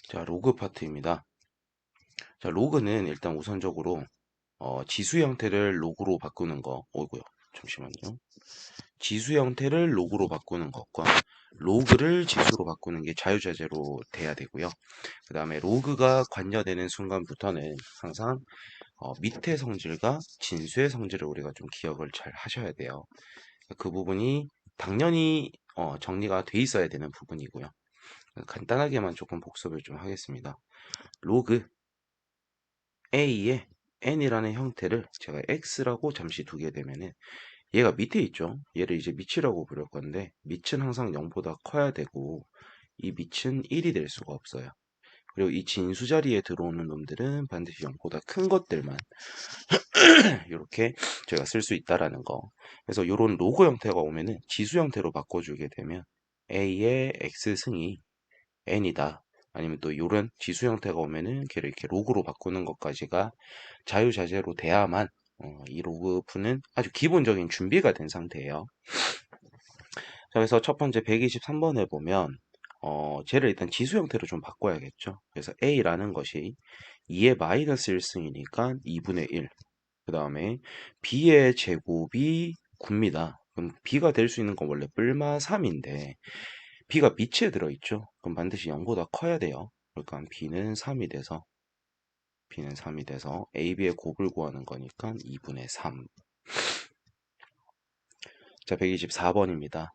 자, 로그 파트입니다. 자, 로그는 일단 우선적으로 지수 형태를 로그로 바꾸는 거, 오고요. 잠시만요. 지수 형태를 로그로 바꾸는 것과 로그를 지수로 바꾸는 게 자유자재로 돼야 되고요. 그 다음에 로그가 관여되는 순간부터는 항상 밑의 성질과 진수의 성질을 우리가 좀 기억을 잘 하셔야 돼요. 그 부분이 당연히 정리가 돼 있어야 되는 부분이고요. 간단하게만 조금 복습을 좀 하겠습니다. 로그 A의 n이라는 형태를 제가 x라고 잠시 두게 되면은 얘가 밑에 있죠. 얘를 이제 밑이라고 부를 건데 밑은 항상 0보다 커야 되고 이 밑은 1이 될 수가 없어요. 그리고 이 진수 자리에 들어오는 놈들은 반드시 0보다 큰 것들만 이렇게 저희가 쓸 수 있다라는 거. 그래서 이런 로그 형태가 오면은 지수 형태로 바꿔주게 되면 a의 x승이 n이다. 아니면 또 이런 지수 형태가 오면은 걔를 이렇게 로그로 바꾸는 것까지가 자유자재로 돼야만 이 로그프는 아주 기본적인 준비가 된 상태예요. 자, 그래서 첫 번째 123번에 보면 쟤를 일단 지수 형태로 좀 바꿔야겠죠. 그래서 a라는 것이 2의 마이너스 1승이니까 2분의 1. 그 다음에 b의 제곱이 9입니다. 그럼 b가 될 수 있는 건 원래 뿔마 3인데 b가 밑에 들어있죠. 그럼 반드시 0보다 커야 돼요. 그러니까 b는 3이 돼서 AB의 곱을 구하는 거니까 2분의 3. 자, 124번입니다.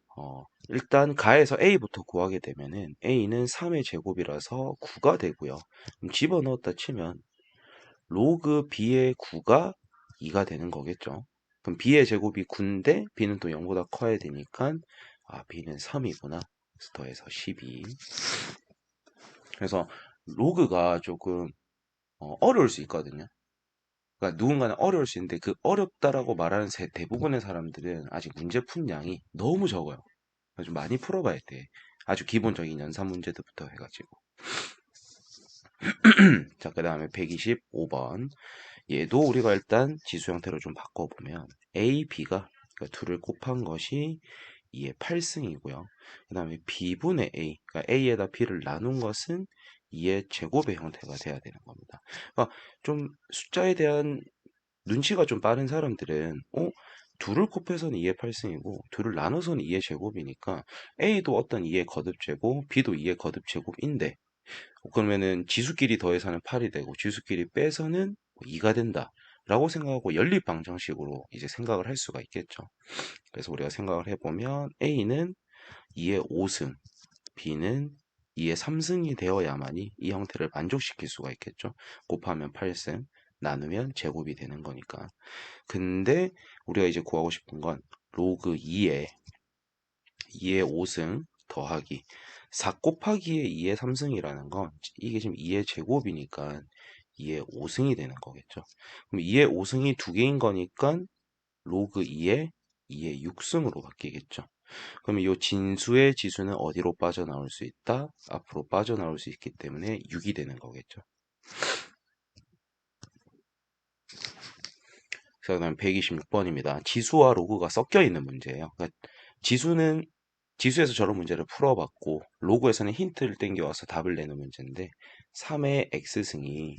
일단 가에서 A부터 구하게 되면은 A는 3의 제곱이라서 9가 되고요. 그럼 집어넣었다 치면 로그 B의 9가 2가 되는 거겠죠. 그럼 B의 제곱이 9인데 B는 또 0보다 커야 되니까 B는 3이구나. 그래서 더해서 12. 그래서 로그가 조금 어려울 수 있거든요. 그러니까 누군가는 어려울 수 있는데 그 어렵다라고 말하는 대부분의 사람들은 아직 문제 푼 양이 너무 적어요. 좀 많이 풀어봐야 돼. 아주 기본적인 연산 문제들부터 해가지고. 자, 그 다음에 125번. 얘도 우리가 일단 지수 형태로 좀 바꿔보면 A, B가 그러니까 2를 곱한 것이 2의 8승이고요. 그 다음에 B분의 A, 그러니까 A에다 B를 나눈 것은 2의 제곱의 형태가 돼야 되는 겁니다. 그러니까 좀 숫자에 대한 눈치가 좀 빠른 사람들은 둘을 곱해서는 2의 8승이고 둘을 나눠서는 2의 제곱이니까 A도 어떤 2의 거듭제곱, B도 2의 거듭제곱인데 그러면은 지수끼리 더해서는 8이 되고 지수끼리 빼서는 2가 된다. 라고 생각하고 연립방정식으로 이제 생각을 할 수가 있겠죠. 그래서 우리가 생각을 해보면 A는 2의 5승, B는 2의 3승이 되어야만이 이 형태를 만족시킬 수가 있겠죠. 곱하면 8승, 나누면 제곱이 되는 거니까. 근데 우리가 이제 구하고 싶은 건 로그 2의 5승 더하기 4 곱하기의 2의 3승이라는 건 이게 지금 2의 제곱이니까 2의 5승이 되는 거겠죠. 그럼 2의 5승이 두 개인 거니까 로그 2의 6승으로 바뀌겠죠. 그러면 이 진수의 지수는 어디로 빠져나올 수 있다? 앞으로 빠져나올 수 있기 때문에 6이 되는 거겠죠. 그다음 126번입니다. 지수와 로그가 섞여 있는 문제예요. 그러니까 지수는 지수에서 저런 문제를 풀어봤고 로그에서는 힌트를 땡겨와서 답을 내는 문제인데 3의 x승이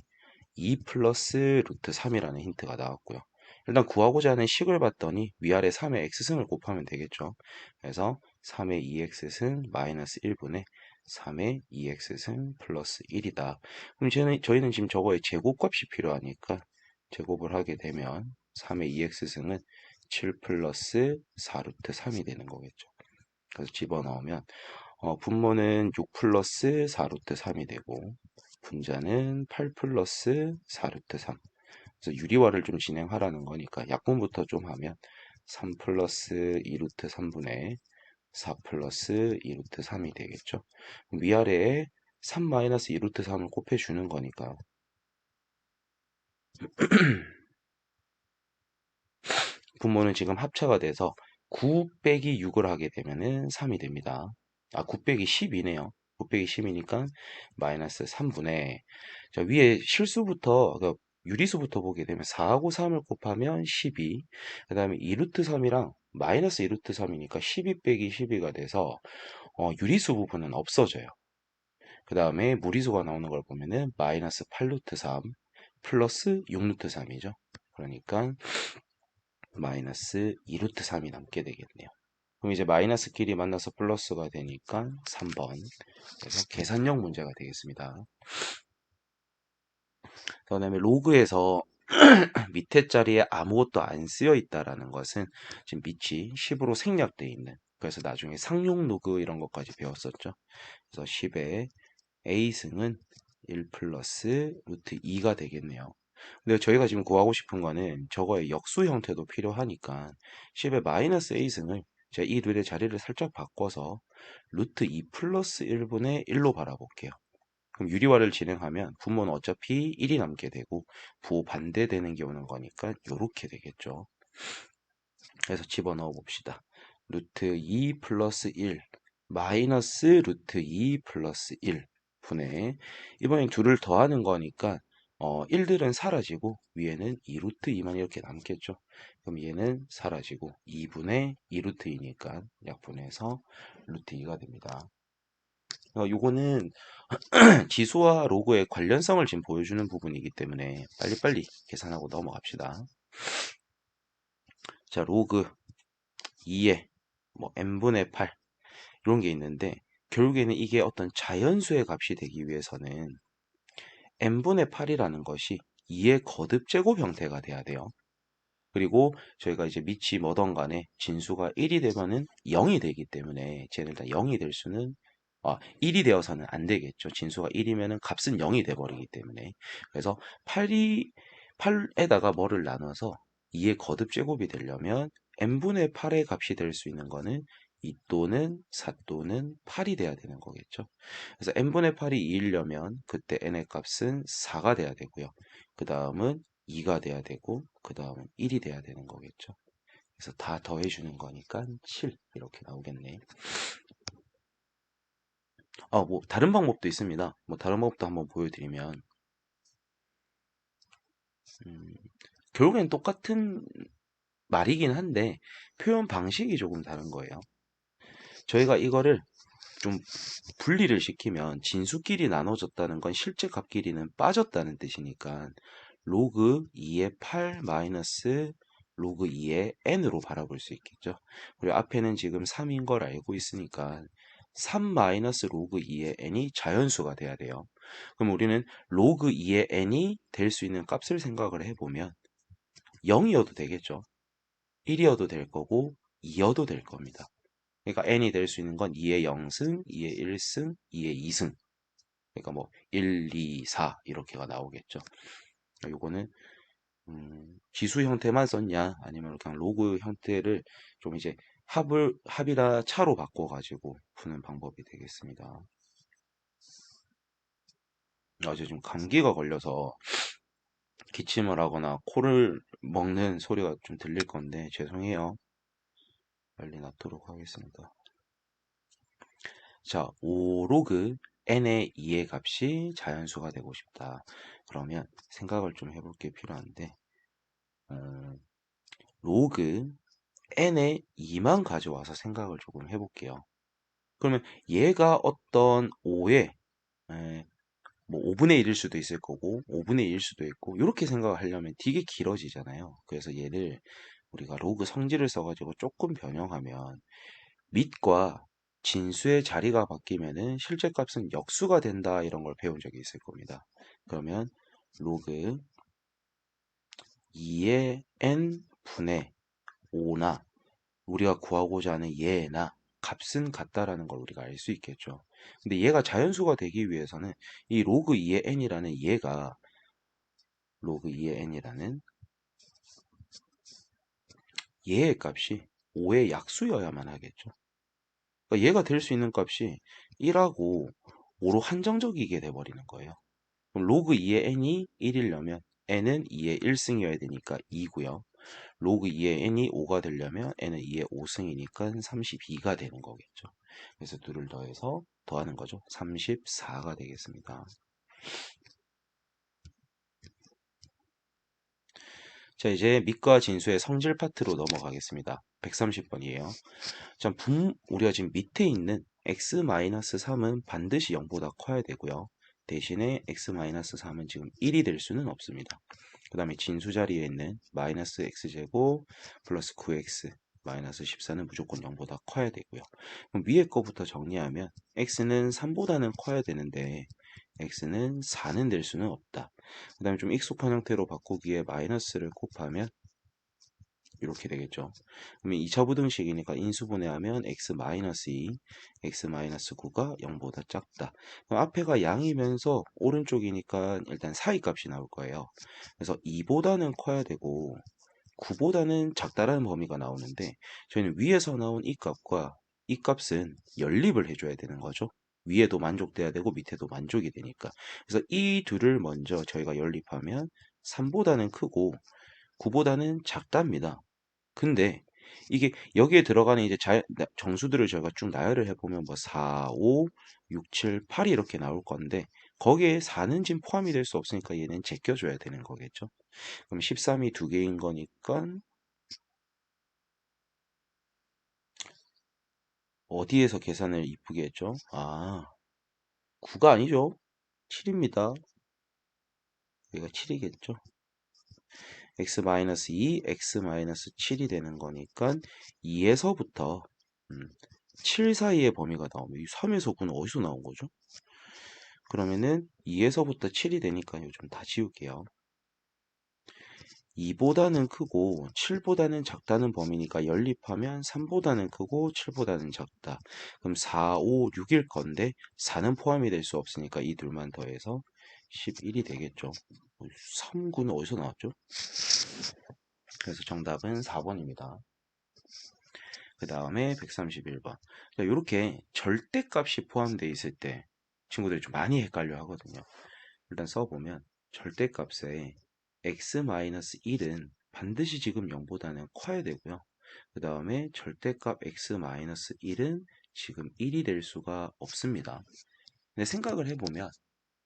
2 플러스 루트 3이라는 힌트가 나왔고요. 일단 구하고자 하는 식을 봤더니 위아래 3의 x승을 곱하면 되겠죠. 그래서 3의 2x승 마이너스 1분의 3의 2x승 플러스 1이다. 그럼 저희는 지금 저거의 제곱값이 필요하니까 제곱을 하게 되면 3의 2x승은 7 플러스 4 루트 3이 되는 거겠죠. 그래서 집어넣으면 분모는 6 플러스 4 루트 3이 되고 분자는 8 플러스 4 루트 3. 그래서 유리화를 좀 진행하라는 거니까 약분부터 좀 하면 3 플러스 2 루트 3분의 4 플러스 2 루트 3이 되겠죠. 위아래에 3 마이너스 2 루트 3을 곱해주는 거니까 분모는 지금 합차가 돼서 9 빼기 6을 하게 되면은 3이 됩니다. 9 빼기 10이네요. 9 빼기 10이니까 마이너스 3분의 자, 위에 실수부터 그러니까 유리수부터 보게 되면 4하고 3을 곱하면 12. 그 다음에 2루트 3이랑 마이너스 2루트 3이니까 12 빼기 12가 돼서 유리수 부분은 없어져요. 그 다음에 무리수가 나오는 걸 보면은 마이너스 8루트 3 플러스 6루트 3이죠. 그러니까 마이너스 2루트 3이 남게 되겠네요. 그럼 이제 마이너스끼리 만나서 플러스가 되니까 3번. 그래서 계산형 문제가 되겠습니다. 그 다음에 로그에서 밑에 자리에 아무것도 안 쓰여 있다라는 것은 지금 밑이 10으로 생략되어 있는, 그래서 나중에 상용 로그 이런 것까지 배웠었죠. 그래서 10의 a승은 1 플러스 루트 2가 되겠네요. 근데 저희가 지금 구하고 싶은 거는 저거의 역수 형태도 필요하니까 10의 마이너스 a승을 제가 이 둘의 자리를 살짝 바꿔서 루트 2 플러스 1분의 1로 바라볼게요. 그럼 유리화를 진행하면 분모는 어차피 1이 남게 되고 부호 반대되는 게 오는 거니까 이렇게 되겠죠. 그래서 집어넣어 봅시다. 루트 2 플러스 1 마이너스 루트 2 플러스 1 분의, 이번엔 둘을 더하는 거니까 1들은 사라지고 위에는 2루트 2만 이렇게 남겠죠. 그럼 얘는 사라지고 2분의 2루트 2니까 약분해서 루트 2가 됩니다. 요거는 지수와 로그의 관련성을 지금 보여주는 부분이기 때문에 빨리빨리 계산하고 넘어갑시다. 자, 로그 2에 뭐 n분의 8 이런 게 있는데, 결국에는 이게 어떤 자연수의 값이 되기 위해서는 n분의 8이라는 것이 2의 거듭 제곱 형태가 돼야 돼요. 그리고 저희가 이제 밑이 뭐던 간에 진수가 1이 되면은 0이 되기 때문에 쟤는 일단 0이 될 수는 1이 되어서는 안 되겠죠. 진수가 1이면은 값은 0이 돼 버리기 때문에. 그래서 8에다가 뭐를 나눠서 2의 거듭 제곱이 되려면 n분의 8의 값이 될 수 있는 거는 2 또는 4 또는 8이 돼야 되는 거겠죠. 그래서 n분의 8이 2이려면 그때 n의 값은 4가 돼야 되고요. 그 다음은 2가 돼야 되고 그 다음은 1이 돼야 되는 거겠죠. 그래서 다 더해주는 거니까 7 이렇게 나오겠네. 뭐 다른 방법도 있습니다. 뭐 다른 방법도 한번 보여드리면 음, 결국엔 똑같은 말이긴 한데 표현 방식이 조금 다른 거예요. 저희가 이거를 좀 분리를 시키면 진수끼리 나눠졌다는 건 실제 값끼리는 빠졌다는 뜻이니까 로그 2의 8 마이너스 로그 2의 n으로 바라볼 수 있겠죠. 그리고 앞에는 지금 3인 걸 알고 있으니까 3 마이너스 로그 2의 n이 자연수가 돼야 돼요. 그럼 우리는 로그 2의 n이 될 수 있는 값을 생각을 해보면 0이어도 되겠죠. 1이어도 될 거고 2여도 될 겁니다. 그러니까 n이 될 수 있는 건 2의 0승, 2의 1승, 2의 2승. 그러니까 뭐 1, 2, 4 이렇게가 나오겠죠. 요거는 지수 형태만 썼냐 아니면 그냥 로그 형태를 좀 이제 합이라 차로 바꿔가지고 푸는 방법이 되겠습니다. 어제 좀 감기가 걸려서 기침을 하거나 코를 먹는 소리가 좀 들릴 건데 죄송해요. 빨리 낫도록 하겠습니다. 자, 5로그 n의 2의 값이 자연수가 되고 싶다. 그러면 생각을 좀 해볼 게 필요한데 로그 n의 2만 가져와서 생각을 조금 해볼게요. 그러면 얘가 어떤 5에 뭐 5분의 1일 수도 있을 거고 5분의 1일 수도 있고 이렇게 생각을 하려면 되게 길어지잖아요. 그래서 얘를 우리가 로그 성질을 써가지고 조금 변형하면 밑과 진수의 자리가 바뀌면은 실제 값은 역수가 된다 이런 걸 배운 적이 있을 겁니다. 그러면 로그 2의 n 분의 5나 우리가 구하고자 하는 얘나 값은 같다라는 걸 우리가 알 수 있겠죠. 근데 얘가 자연수가 되기 위해서는 이 로그 2의 n이라는 얘가 로그 2의 n이라는 얘의 값이 5의 약수여야만 하겠죠. 그러니까 얘가 될 수 있는 값이 1하고 5로 한정적이게 돼버리는 거예요. 그럼 로그 2의 n이 1이려면 n은 2의 1승이어야 되니까 2고요. 로그 2의 n이 5가 되려면 n은 2의 5승이니까 32가 되는 거겠죠. 그래서 둘을 더해서 더하는 거죠. 34가 되겠습니다. 자, 이제 밑과 진수의 성질 파트로 넘어가겠습니다. 130번이에요. 자, 우리가 지금 밑에 있는 x-3은 반드시 0보다 커야 되고요. 대신에 x-3은 지금 1이 될 수는 없습니다. 그 다음에 진수 자리에 있는 마이너스 x제곱 플러스 9x 마이너스 14는 무조건 0보다 커야 되고요. 그럼 위에 거부터 정리하면 x는 3보다는 커야 되는데 x는 4는 될 수는 없다. 그 다음에 좀 익숙한 형태로 바꾸기에 마이너스를 곱하면 이렇게 되겠죠. 그러면 2차 부등식이니까 인수분해하면 x-2, x-9가 0보다 작다. 그럼 앞에가 양이면서 오른쪽이니까 일단 사이 값이 나올 거예요. 그래서 2보다는 커야 되고 9보다는 작다라는 범위가 나오는데 저희는 위에서 나온 이 값과 이 값은 연립을 해줘야 되는 거죠. 위에도 만족돼야 되고 밑에도 만족이 되니까. 그래서 이 둘을 먼저 저희가 연립하면 3보다는 크고 9보다는 작답니다. 근데 이게 여기에 들어가는 이제 정수들을 저희가 쭉 나열을 해보면 뭐 4, 5, 6, 7, 8이 이렇게 나올 건데 거기에 4는 지금 포함이 될 수 없으니까 얘는 제껴줘야 되는 거겠죠. 그럼 13이 두 개인 거니까 어디에서 계산을 이쁘게 했죠? 9가 아니죠. 7입니다. 여기가 7이겠죠. x-2, x-7이 되는 거니까 2에서부터 7 사이의 범위가 나오면 이 3에서 9는 어디서 나온 거죠? 그러면은 2에서부터 7이 되니까 요즘 다 지울게요. 2보다는 크고 7보다는 작다는 범위니까 연립하면 3보다는 크고 7보다는 작다. 그럼 4, 5, 6일 건데 4는 포함이 될 수 없으니까 이 둘만 더해서 11이 되겠죠. 3, 9는 어디서 나왔죠? 그래서 정답은 4번입니다. 그 다음에 131번. 이렇게 절대값이 포함되어 있을 때 친구들이 좀 많이 헷갈려 하거든요. 일단 써보면 절대값에 x-1은 반드시 지금 0보다는 커야 되고요. 그 다음에 절대값 x-1은 지금 1이 될 수가 없습니다. 근데 생각을 해보면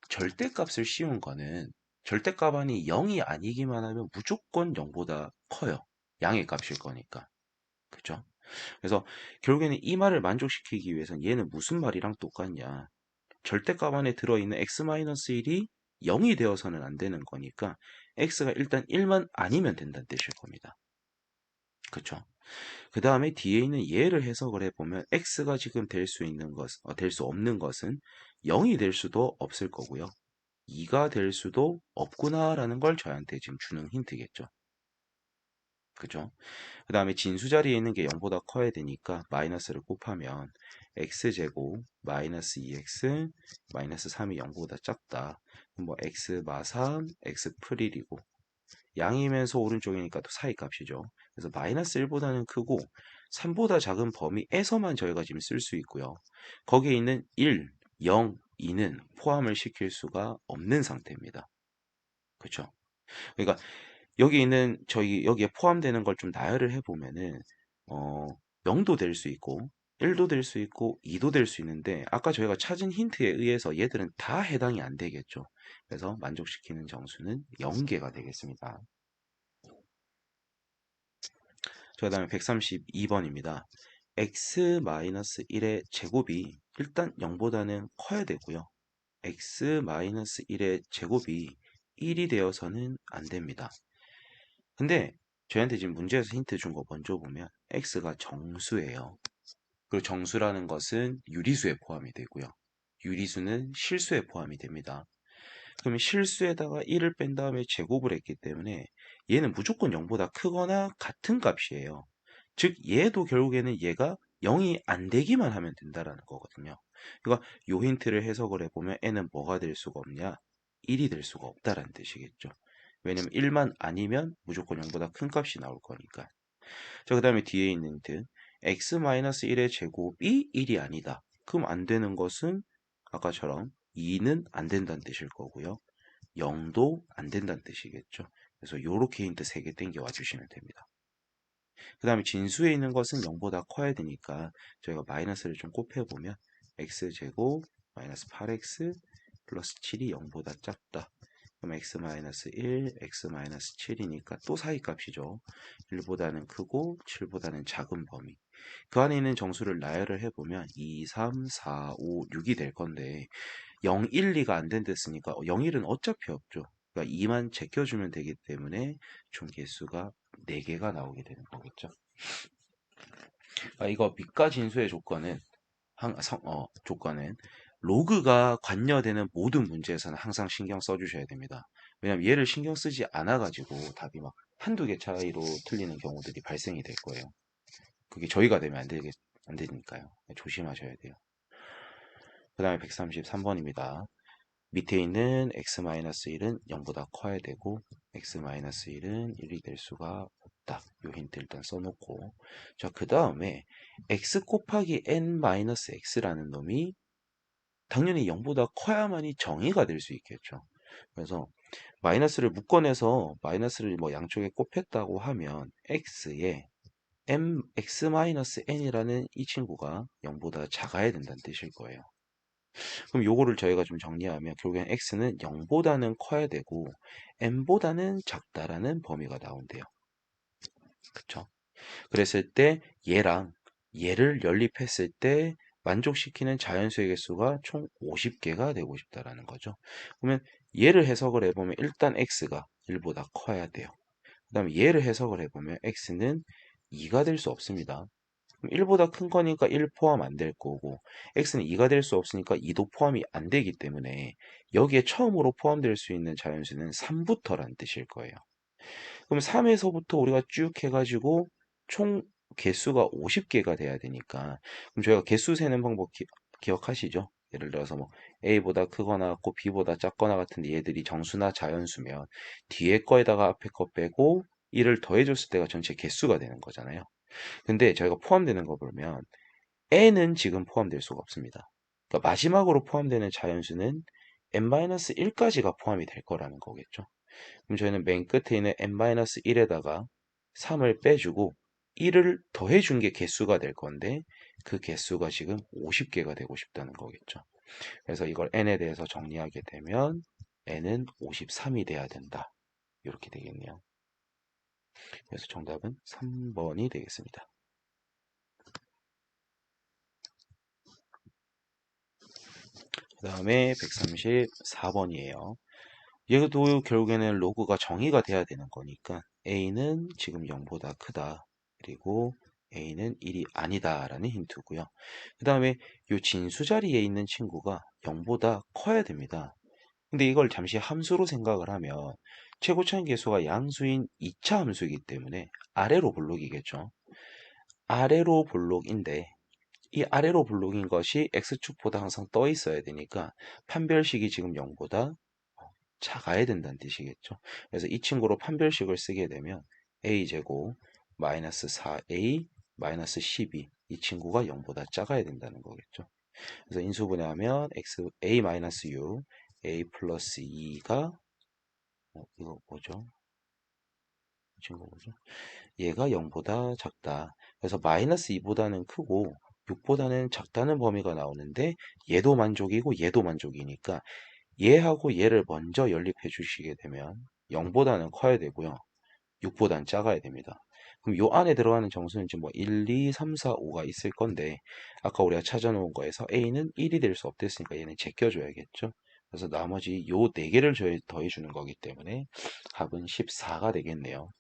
절대값을 씌운 거는 절대값 안이 0이 아니기만 하면 무조건 0보다 커요. 양의 값일 거니까. 그죠? 그래서 결국에는 이 말을 만족시키기 위해서는 얘는 무슨 말이랑 똑같냐. 절대값 안에 들어있는 x-1이 0이 되어서는 안 되는 거니까 x가 일단 1만 아니면 된다는 뜻일 겁니다. 그쵸? 그 다음에 뒤에 있는 얘를 해석을 해보면 x가 지금 될 수 있는 것, 될 수 없는 것은 0이 될 수도 없을 거고요. 2가 될 수도 없구나라는 걸 저한테 지금 주는 힌트겠죠. 그죠? 그 다음에 진수 자리에 있는 게 0보다 커야 되니까 마이너스를 곱하면 x제곱 마이너스 2x 마이너스 3이 0보다 작다. 뭐 x 마삼 x 프릴이고 양이면서 오른쪽이니까 또 사이 값이죠. 그래서 마이너스 1보다는 크고 3보다 작은 범위에서만 저희가 지금 쓸 수 있고요. 거기에 있는 1, 0, 2는 포함을 시킬 수가 없는 상태입니다. 그렇죠? 그러니까 여기 있는 저희 여기에 포함되는 걸 좀 나열을 해보면은 0도 될 수 있고 1도 될 수 있고 2도 될 수 있는데 아까 저희가 찾은 힌트에 의해서 얘들은 다 해당이 안 되겠죠. 그래서 만족시키는 정수는 0개가 되겠습니다. 그 다음에 132번입니다. x-1의 제곱이 일단 0보다는 커야 되고요. x-1의 제곱이 1이 되어서는 안 됩니다. 근데 저희한테 지금 문제에서 힌트 준 거 먼저 보면 x가 정수예요. 그리고 정수라는 것은 유리수에 포함이 되고요. 유리수는 실수에 포함이 됩니다. 그러면 실수에다가 1을 뺀 다음에 제곱을 했기 때문에 얘는 무조건 0보다 크거나 같은 값이에요. 즉 얘도 결국에는 얘가 0이 안 되기만 하면 된다라는 거거든요. 그러니까 요 힌트를 해석을 해보면 n은 뭐가 될 수가 없냐? 1이 될 수가 없다라는 뜻이겠죠. 왜냐면 1만 아니면 무조건 0보다 큰 값이 나올 거니까. 자, 그 다음에 뒤에 있는 힌트. x-1의 제곱이 1이 아니다. 그럼 안 되는 것은 아까처럼 2는 안 된다는 뜻일 거고요. 0도 안 된다는 뜻이겠죠. 그래서 요렇게 힌트 3개 땡겨와 주시면 됩니다. 그 다음에 진수에 있는 것은 0보다 커야 되니까 저희가 마이너스를 좀 곱해보면 x제곱 마이너스 8x 플러스 7이 0보다 작다. 그럼 x-1, x-7이니까 또 사이값이죠. 1보다는 크고 7보다는 작은 범위. 그 안에 있는 정수를 나열을 해보면 2, 3, 4, 5, 6이 될 건데 0, 1, 2가 안 된댔으니까 0, 1은 어차피 없죠. 그러니까 2만 제껴주면 되기 때문에 총 개수가 4개가 나오게 되는 거겠죠. 이거 밑과 진수의 조건은 조건은 로그가 관여되는 모든 문제에서는 항상 신경 써주셔야 됩니다. 왜냐면 얘를 신경 쓰지 않아가지고 답이 막 한두 개 차이로 틀리는 경우들이 발생이 될 거예요. 그게 저희가 되면 안 되니까요. 조심하셔야 돼요. 그 다음에 133번입니다. 밑에 있는 x-1은 0보다 커야 되고 x-1은 1이 될 수가 없다. 요 힌트 일단 써놓고 자, 그 다음에 x 곱하기 n-x라는 놈이 당연히 0보다 커야만이 정의가 될 수 있겠죠. 그래서 마이너스를 묶어내서 마이너스를 뭐 양쪽에 곱했다고 하면 x에 x-n이라는 이 친구가 0보다 작아야 된다는 뜻일 거예요. 그럼 요거를 저희가 좀 정리하면 결국엔 x는 0보다는 커야 되고 n보다는 작다라는 범위가 나온대요. 그쵸? 그랬을 때 얘랑 얘를 연립했을 때 만족시키는 자연수의 개수가 총 50개가 되고 싶다라는 거죠. 그러면 얘를 해석을 해보면 일단 x가 1보다 커야 돼요. 그 다음에 얘를 해석을 해보면 x는 2가 될 수 없습니다. 1보다 큰 거니까 1 포함 안 될 거고 x는 2가 될 수 없으니까 2도 포함이 안 되기 때문에 여기에 처음으로 포함될 수 있는 자연수는 3부터라는 뜻일 거예요. 그럼 3에서부터 우리가 쭉 해가지고 총 개수가 50개가 돼야 되니까 그럼 저희가 개수 세는 방법 기억하시죠? 예를 들어서 뭐 A보다 크거나 같고 B보다 작거나 같은데 얘들이 정수나 자연수면 뒤에 거에다가 앞에 거 빼고 1을 더해줬을 때가 전체 개수가 되는 거잖아요. 근데 저희가 포함되는 거 보면 n은 지금 포함될 수가 없습니다. 그러니까 마지막으로 포함되는 자연수는 n-1까지가 포함이 될 거라는 거겠죠. 그럼 저희는 맨 끝에 있는 n-1에다가 3을 빼주고 1을 더해준 게 개수가 될 건데 그 개수가 지금 50개가 되고 싶다는 거겠죠. 그래서 이걸 n에 대해서 정리하게 되면 n은 53이 돼야 된다. 이렇게 되겠네요. 그래서 정답은 3번이 되겠습니다. 그 다음에 134번이에요. 얘도 결국에는 로그가 정의가 돼야 되는 거니까 a는 지금 0보다 크다. 그리고 a는 1이 아니다 라는 힌트고요. 그 다음에 이 진수 자리에 있는 친구가 0보다 커야 됩니다. 근데 이걸 잠시 함수로 생각을 하면 최고차인 계수가 양수인 2차 함수이기 때문에 아래로 볼록이겠죠. 아래로 볼록인데 이 아래로 블록인 것이 x축보다 항상 떠 있어야 되니까 판별식이 지금 0보다 작아야 된다는 뜻이겠죠. 그래서 이 친구로 판별식을 쓰게 되면 a제곱 마이너스 4a 마이너스 12 이 친구가 0보다 작아야 된다는 거겠죠. 그래서 인수분해하면 x a 마이너스 6 a 플러스 2가 이거 뭐죠? 이 친구 뭐죠? 얘가 0보다 작다. 그래서 마이너스 2보다는 크고 6보다는 작다는 범위가 나오는데 얘도 만족이고 얘도 만족이니까 얘하고 얘를 먼저 연립해 주시게 되면 0보다는 커야 되고요. 6보다는 작아야 됩니다. 그럼 요 안에 들어가는 정수는 지금 뭐 1, 2, 3, 4, 5가 있을 건데 아까 우리가 찾아놓은 거에서 A는 1이 될 수 없댔으니까 얘는 제껴줘야겠죠. 그래서 나머지 요 4개를 더해주는 거기 때문에 답은 14가 되겠네요.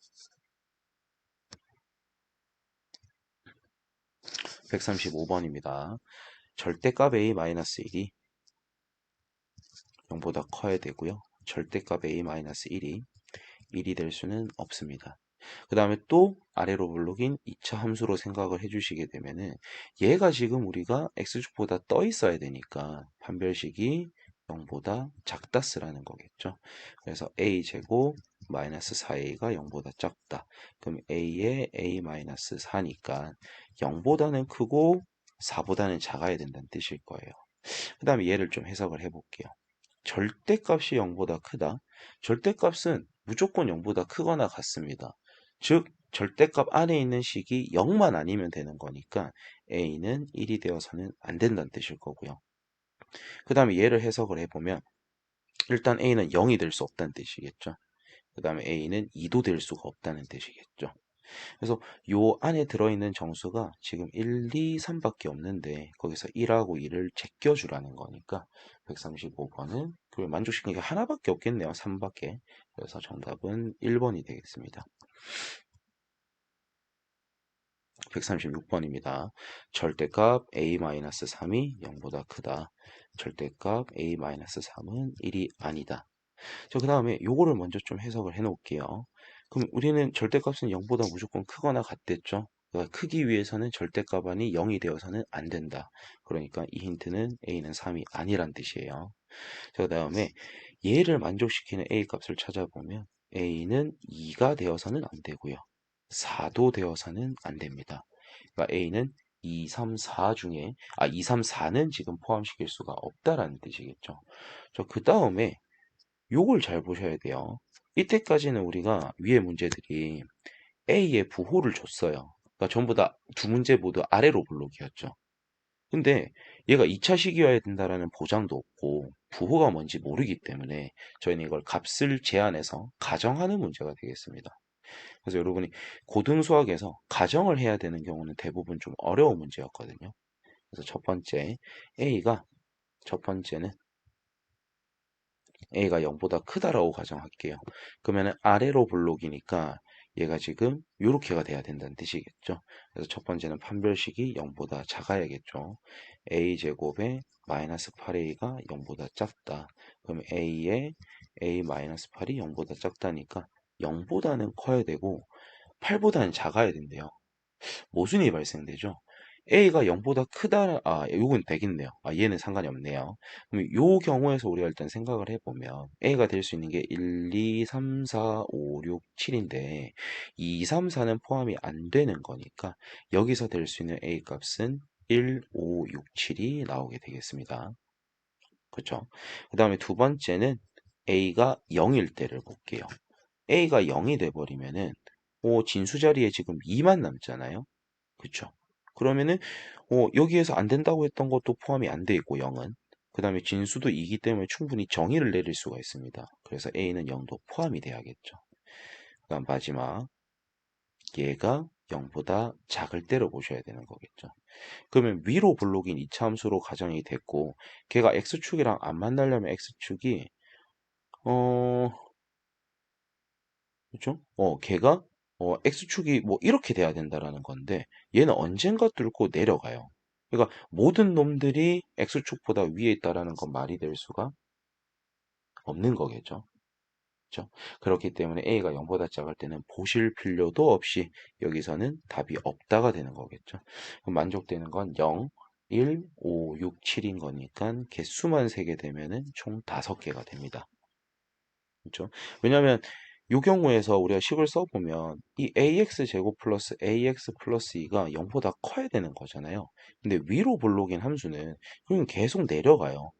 135번입니다. 절대값 A-1이 0보다 커야 되고요. 절대값 A-1이 1이 될 수는 없습니다. 그 다음에 또 아래로 블록인 2차 함수로 생각을 해주시게 되면은 얘가 지금 우리가 x축보다 떠 있어야 되니까 판별식이 0보다 작다 쓰라는 거겠죠. 그래서 a제곱 마이너스 4a가 0보다 작다. 그럼 a에 a 마이너스 4니까 0보다는 크고 4보다는 작아야 된다는 뜻일 거예요. 그 다음에 얘를 좀 해석을 해볼게요. 절대값이 0보다 크다. 절대값은 무조건 0보다 크거나 같습니다. 즉 절대값 안에 있는 식이 0만 아니면 되는 거니까 a는 1이 되어서는 안 된다는 뜻일 거고요. 그 다음에 얘를 해석을 해보면 일단 A는 0이 될 수 없다는 뜻이겠죠. 그 다음에 A는 2도 될 수가 없다는 뜻이겠죠. 그래서 요 안에 들어있는 정수가 지금 1, 2, 3밖에 없는데 거기서 1하고 2를 제껴주라는 거니까 135번은 그걸 만족시키는 게 하나밖에 없겠네요. 3밖에. 그래서 정답은 1번이 되겠습니다. 136번입니다. 절대값 a-3이 0보다 크다. 절대값 a-3은 1이 아니다. 자, 그 다음에 요거를 먼저 좀 해석을 해 놓을게요. 그럼 우리는 절대값은 0보다 무조건 크거나 같댔죠? 그러니까 크기 위해서는 절대값 안이 0이 되어서는 안 된다. 그러니까 이 힌트는 a는 3이 아니란 뜻이에요. 자, 그 다음에 얘를 만족시키는 a 값을 찾아보면 a는 2가 되어서는 안 되고요. 4도 되어서는 안 됩니다. 그러니까 a는 2, 3, 4 중에 2, 3, 4는 지금 포함시킬 수가 없다라는 뜻이겠죠. 그 다음에 요걸 잘 보셔야 돼요. 이때까지는 우리가 위의 문제들이 A의 부호를 줬어요. 그러니까 전부 다 두 문제 모두 아래로 블록이었죠. 근데 얘가 2차 시기화해야 된다라는 보장도 없고 부호가 뭔지 모르기 때문에 저희는 이걸 값을 제한해서 가정하는 문제가 되겠습니다. 그래서 여러분이 고등수학에서 가정을 해야 되는 경우는 대부분 좀 어려운 문제였거든요. 그래서 첫 번째는 A가 0보다 크다라고 가정할게요. 그러면 아래로 블록이니까 얘가 지금 요렇게가 돼야 된다는 뜻이겠죠. 그래서 첫 번째는 판별식이 0보다 작아야겠죠. A제곱에 마이너스 8A가 0보다 작다. 그럼 A의 A-8이 0보다 작다니까 0보다는 커야 되고 8보다는 작아야 된대요. 모순이 발생되죠. A가 0보다 크다, 요건 되겠네요. 얘는 상관이 없네요. 그럼 요 경우에서 우리가 일단 생각을 해보면 A가 될 수 있는 게 1, 2, 3, 4, 5, 6, 7인데 2, 3, 4는 포함이 안 되는 거니까 여기서 될 수 있는 A 값은 1, 5, 6, 7이 나오게 되겠습니다. 그렇죠? 그 다음에 두 번째는 A가 0일 때를 볼게요. A가 0이 돼버리면은 진수 자리에 지금 2만 남잖아요. 그쵸? 그러면은 여기에서 안 된다고 했던 것도 포함이 안 돼 있고 0은 그 다음에 진수도 2기 때문에 충분히 정의를 내릴 수가 있습니다. 그래서 A는 0도 포함이 돼야겠죠. 그 다음 마지막 얘가 0보다 작을 때로 보셔야 되는 거겠죠. 그러면 위로 블록인 이차함수로 가정이 됐고 걔가 X축이랑 안 만나려면 X축이 어 그죠? 걔가 X축이 뭐 이렇게 돼야 된다라는 건데 얘는 언젠가 뚫고 내려가요. 그러니까 모든 놈들이 X축보다 위에 있다라는 건 말이 될 수가 없는 거겠죠. 그렇죠? 그렇기 때문에 A가 0보다 작을 때는 보실 필요도 없이 여기서는 답이 없다가 되는 거겠죠. 그럼 만족되는 건 0, 1, 5, 6, 7인 거니까 개수만 세게 되면은 총 5개가 됩니다. 그렇죠? 왜냐하면 이 경우에서 우리가 식을 써보면 이 ax 제곱 플러스 ax 플러스 2가 0보다 커야 되는 거잖아요. 근데 위로 블록인 함수는 그럼 계속 내려가요.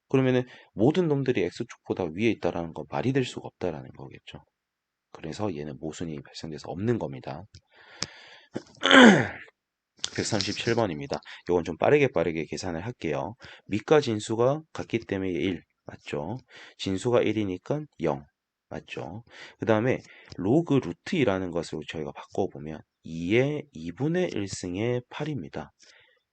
그러면은 모든 놈들이 x축보다 위에 있다라는 건 말이 될 수가 없다라는 거겠죠. 그래서 얘는 모순이 발생돼서 없는 겁니다. 137번입니다. 이건 좀 빠르게 계산을 할게요. 밑과 진수가 같기 때문에 1 맞죠? 진수가 1이니까 0 맞죠? 그 다음에 로그 루트 2라는 것을 저희가 바꿔보면 2의 2분의 1승의 8입니다.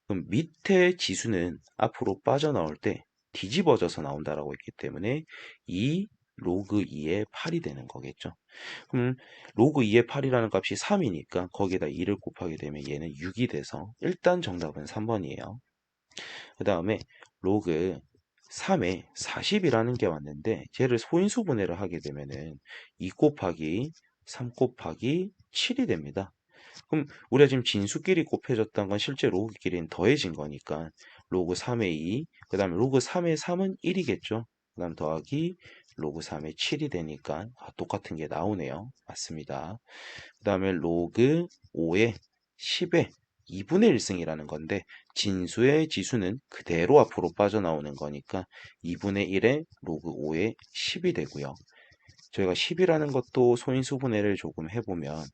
그럼 밑에 지수는 앞으로 빠져나올 때 뒤집어져서 나온다라고 했기 때문에 2 로그 2의 8이 되는 거겠죠. 그럼 로그 2의 8이라는 값이 3이니까 거기에다 2를 곱하게 되면 얘는 6이 돼서 일단 정답은 3번이에요. 그 다음에 로그 3에 40이라는 게 왔는데 쟤를 소인수분해를 하게 되면은 2 곱하기 3 곱하기 7이 됩니다. 그럼 우리가 지금 진수끼리 곱해졌던 건 실제 로그끼리는 더해진 거니까 로그 3의 2, 그 다음에 로그 3의 3은 1이겠죠. 그 다음 더하기 로그 3의 7이 되니까 똑같은 게 나오네요. 맞습니다. 그 다음에 로그 5의 10의 2분의 1승이라는 건데 진수의 지수는 그대로 앞으로 빠져나오는 거니까 2분의 1의 로그 5의 10이 되고요. 저희가 10이라는 것도 소인수분해를 조금 해보면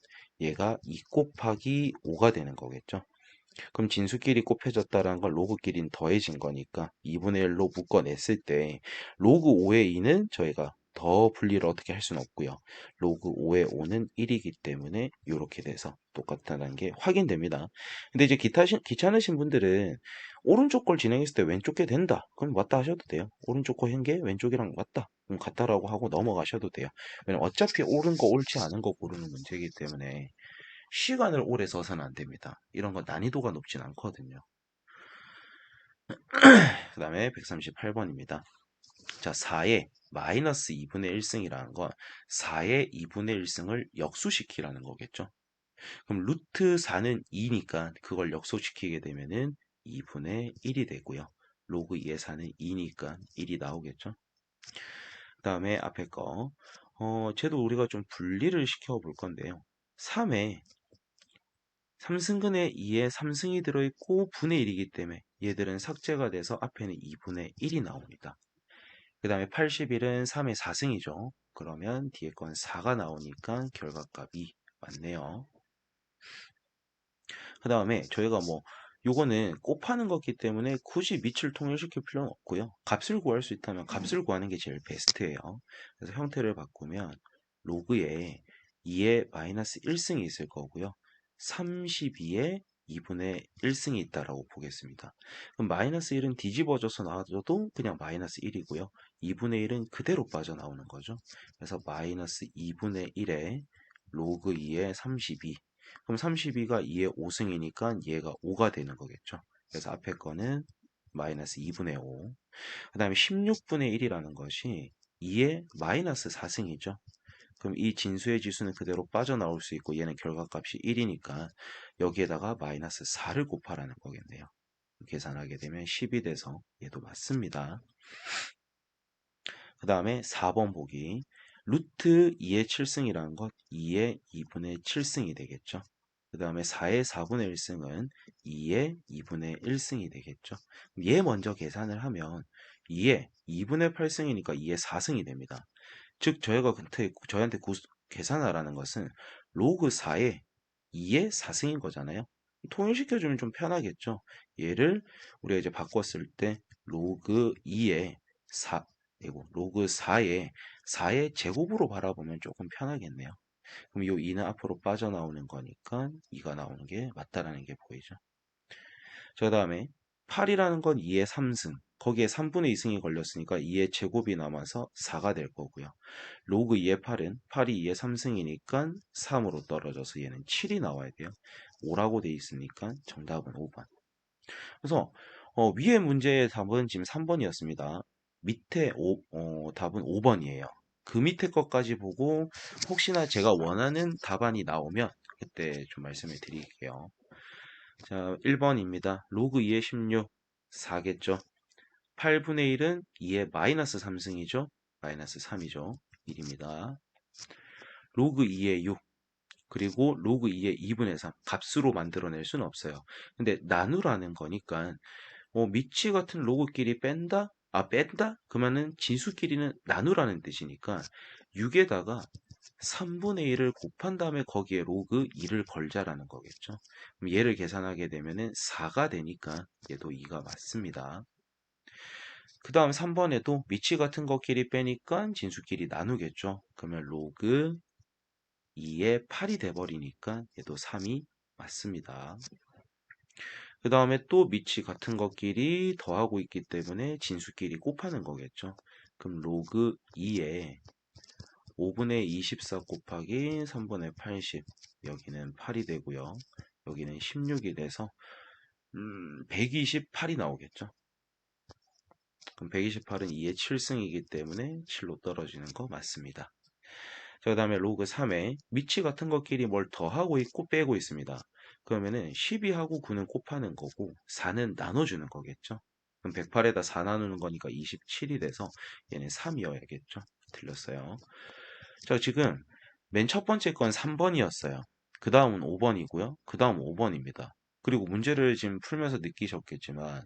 얘가 2 곱하기 5가 되는 거겠죠. 그럼 진수끼리 곱해졌다라는 건 로그끼리는 더해진 거니까 2분의 1로 묶어냈을 때 로그 5의 2는 저희가 더 분리를 어떻게 할 수는 없고요. 로그 5의 5는 1이기 때문에 이렇게 돼서 똑같다는 게 확인됩니다. 근데 이제 귀찮으신 분들은 오른쪽 걸 진행했을 때 왼쪽 게 된다. 그럼 맞다 하셔도 돼요. 오른쪽 거 한 게 왼쪽이랑 맞다. 그럼 같다라고 하고 넘어가셔도 돼요. 왜냐면 어차피 옳은 거 옳지 않은 거 고르는 문제이기 때문에 시간을 오래 써서는 안 됩니다. 이런 거 난이도가 높진 않거든요. 그 다음에 138번입니다. 자, 4의 마이너스 2분의 1승이라는 건 4의 2분의 1승을 역수시키라는 거겠죠. 그럼 루트 4는 2니까 그걸 역수시키게 되면은 2분의 1이 되고요. 로그 2의 4는 2니까 1이 나오겠죠. 그 다음에 앞에 거, 쟤도 우리가 좀 분리를 시켜 볼 건데요. 3에 3승근에 2에 3승이 들어있고 분의 1이기 때문에 얘들은 삭제가 돼서 앞에는 2분의 1이 나옵니다. 그 다음에 81은 3의 4승이죠. 그러면 뒤에 건 4가 나오니까 결과값이 맞네요. 그 다음에 저희가 뭐 요거는 곱하는 거기 때문에 굳이 밑을 통일시킬 필요는 없고요. 값을 구할 수 있다면 값을 구하는 게 제일 베스트예요. 그래서 형태를 바꾸면 로그에 2의 마이너스 1승이 있을 거고요. 32에 2분의 1승이 있다라고 보겠습니다. 그럼 마이너스 1은 뒤집어져서 나와도 그냥 마이너스 1이고요. 2분의 1은 그대로 빠져나오는 거죠. 그래서 마이너스 2분의 1에 로그 2의 32. 그럼 32가 2의 5승이니까 얘가 5가 되는 거겠죠. 그래서 앞에 거는 마이너스 2분의 5. 그 다음에 16분의 1이라는 것이 2의 마이너스 4승이죠. 그럼 이 진수의 지수는 그대로 빠져나올 수 있고 얘는 결과값이 1이니까 여기에다가 마이너스 4를 곱하라는 거겠네요. 계산하게 되면 10이 돼서 얘도 맞습니다. 그 다음에 4번 보기. 루트 2의 7승이라는 것 2의 2분의 7승이 되겠죠. 그 다음에 4의 4분의 1승은 2의 2분의 1승이 되겠죠. 얘 먼저 계산을 하면 2의 2분의 8승이니까 2의 4승이 됩니다. 즉 저희한테 계산하라는 것은 로그 4의 2의 4승인 거잖아요. 통일시켜주면 좀 편하겠죠. 얘를 우리가 이제 바꿨을 때 로그 2의 4, 이고 로그 4의 제곱으로 바라보면 조금 편하겠네요. 그럼 이 2는 앞으로 빠져나오는 거니까 2가 나오는 게 맞다라는 게 보이죠. 그 다음에 8이라는 건 2의 3승. 거기에 3분의 2승이 걸렸으니까 2의 제곱이 남아서 4가 될 거고요. 로그 2의 8이 2의 3승이니까 3으로 떨어져서 얘는 7이 나와야 돼요. 5라고 돼 있으니까 정답은 5번. 그래서 위에 문제의 답은 지금 3번이었습니다. 밑에 답은 5번이에요. 그 밑에 것까지 보고 혹시나 제가 원하는 답안이 나오면 그때 좀 말씀을 드릴게요. 자, 1번입니다. 로그 2의 16, 4겠죠. 8분의 1은 2의 마이너스 3승이죠. 마이너스 3이죠. 1입니다. 로그 2의 6, 그리고 로그 2의 2분의 3. 값으로 만들어낼 수는 없어요. 근데 나누라는 거니까 미치 같은 로그끼리 뺀다? 뺀다? 그러면은 진수끼리는 나누라는 뜻이니까 6에다가 3분의 1을 곱한 다음에 거기에 로그 2를 걸자라는 거겠죠. 그럼 얘를 계산하게 되면은 4가 되니까 얘도 2가 맞습니다. 그 다음 3번에도 미치 같은 것끼리 빼니까 진수끼리 나누겠죠. 그러면 로그 2의 8이 돼버리니까 얘도 3이 맞습니다. 그 다음에 또 밑이 같은 것끼리 더하고 있기 때문에 진수끼리 곱하는 거겠죠. 그럼 로그 2에 5분의 24 곱하기 3분의 80 여기는 8이 되고요. 여기는 16이 돼서 128이 나오겠죠. 그럼 128은 2의 7승이기 때문에 7로 떨어지는 거 맞습니다. 그 다음에 로그 3에 밑이 같은 것끼리 뭘 더하고 있고 빼고 있습니다. 그러면은 12하고 9는 곱하는 거고 4는 나눠주는 거겠죠. 그럼 108에다 4 나누는 거니까 27이 돼서 얘는 3이어야겠죠. 틀렸어요. 자, 지금 맨 첫 번째 건 3번이었어요. 그 다음은 5번이고요. 그 다음 5번입니다. 그리고 문제를 지금 풀면서 느끼셨겠지만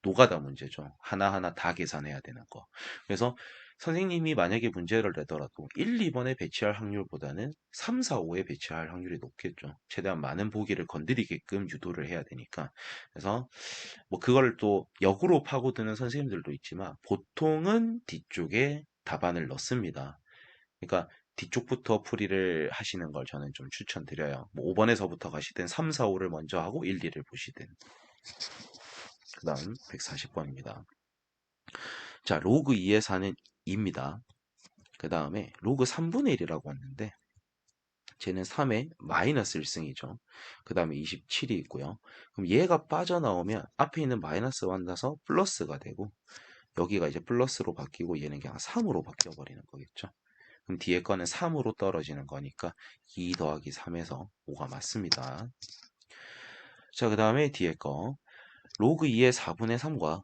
노가다 문제죠. 하나하나 다 계산해야 되는 거. 그래서 선생님이 만약에 문제를 내더라도 1, 2번에 배치할 확률보다는 3, 4, 5에 배치할 확률이 높겠죠. 최대한 많은 보기를 건드리게끔 유도를 해야 되니까. 그래서 뭐 그걸 또 역으로 파고드는 선생님들도 있지만 보통은 뒤쪽에 답안을 넣습니다. 그러니까 뒤쪽부터 풀이를 하시는 걸 저는 좀 추천드려요. 뭐 5번에서부터 가시든 3, 4, 5를 먼저 하고 1, 2를 보시든. 그 다음 140번입니다. 자, 로그 2의 4는 2입니다. 그 다음에 로그 3분의 1이라고 왔는데 쟤는 3의 마이너스 1승이죠. 그 다음에 27이 있고요. 그럼 얘가 빠져나오면 앞에 있는 마이너스가 만나서 플러스가 되고 여기가 이제 플러스로 바뀌고 얘는 그냥 3으로 바뀌어버리는 거겠죠. 그럼 뒤에 거는 3으로 떨어지는 거니까 2 더하기 3에서 5가 맞습니다. 자, 그 다음에 뒤에 거 로그 2의 4분의 3과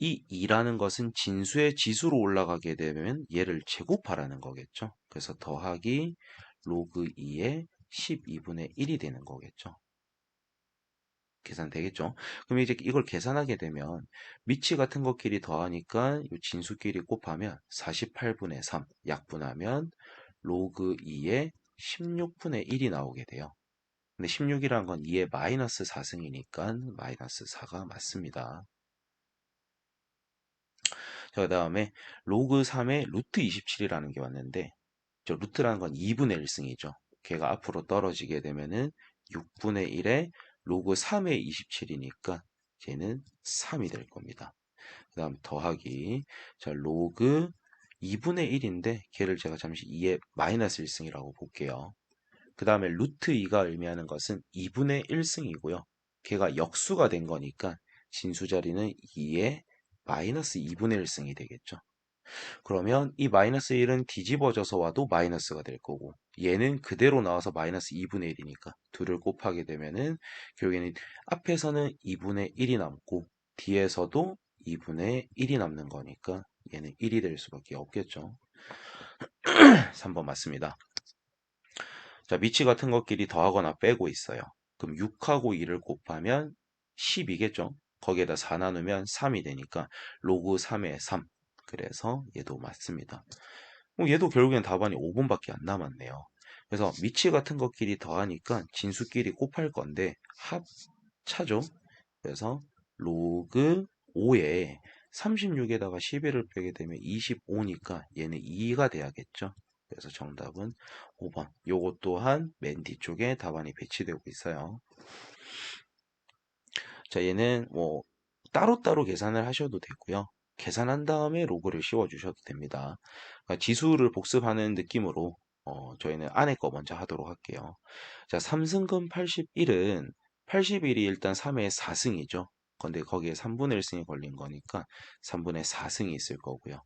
이 2라는 것은 진수의 지수로 올라가게 되면 얘를 제곱하라는 거겠죠. 그래서 더하기 로그 2의 12분의 1이 되는 거겠죠. 계산되겠죠. 그럼 이제 이걸 계산하게 되면 미치 같은 것끼리 더하니까 이 진수끼리 곱하면 48분의 3 약분하면 로그 2의 16분의 1이 나오게 돼요. 근데 16이란 건 2의 마이너스 4승이니까 마이너스 4가 맞습니다. 자, 그 다음에 로그 3의 루트 27이라는 게 왔는데 저 루트라는 건 2분의 1승이죠. 걔가 앞으로 떨어지게 되면은 6분의 1에 로그 3의 27이니까 걔는 3이 될 겁니다. 그 다음 더하기 자 로그 2분의 1인데 걔를 제가 잠시 2의 마이너스 1승이라고 볼게요. 그 다음에 루트 2가 의미하는 것은 2분의 1승이고요. 걔가 역수가 된 거니까 진수 자리는 2의 마이너스 2분의 1승이 되겠죠. 그러면 이 마이너스 1은 뒤집어져서 와도 마이너스가 될 거고 얘는 그대로 나와서 마이너스 2분의 1이니까 둘을 곱하게 되면은 결국에는 앞에서는 2분의 1이 남고 뒤에서도 2분의 1이 남는 거니까 얘는 1이 될 수밖에 없겠죠. 3번 맞습니다. 자, 미치 같은 것끼리 더하거나 빼고 있어요. 그럼 6하고 2를 곱하면 10이겠죠. 거기에다 4 나누면 3이 되니까 로그 3의 3. 그래서 얘도 맞습니다. 얘도 결국엔 답안이 5번밖에 안 남았네요. 그래서 미치 같은 것끼리 더하니까 진수끼리 곱할 건데 합차죠. 그래서 로그 5에 36에다가 11을 빼게 되면 25니까 얘는 2가 돼야겠죠. 그래서 정답은 5번. 요것 또한 맨 뒤쪽에 답안이 배치되고 있어요. 자, 얘는 뭐 따로따로 계산을 하셔도 되고요. 계산한 다음에 로그를 씌워주셔도 됩니다. 그러니까 지수를 복습하는 느낌으로 저희는 안에 거 먼저 하도록 할게요. 자, 3승근 81은 81이 일단 3의 4승이죠. 근데 거기에 3분의 1승이 걸린 거니까 3분의 4승이 있을 거고요.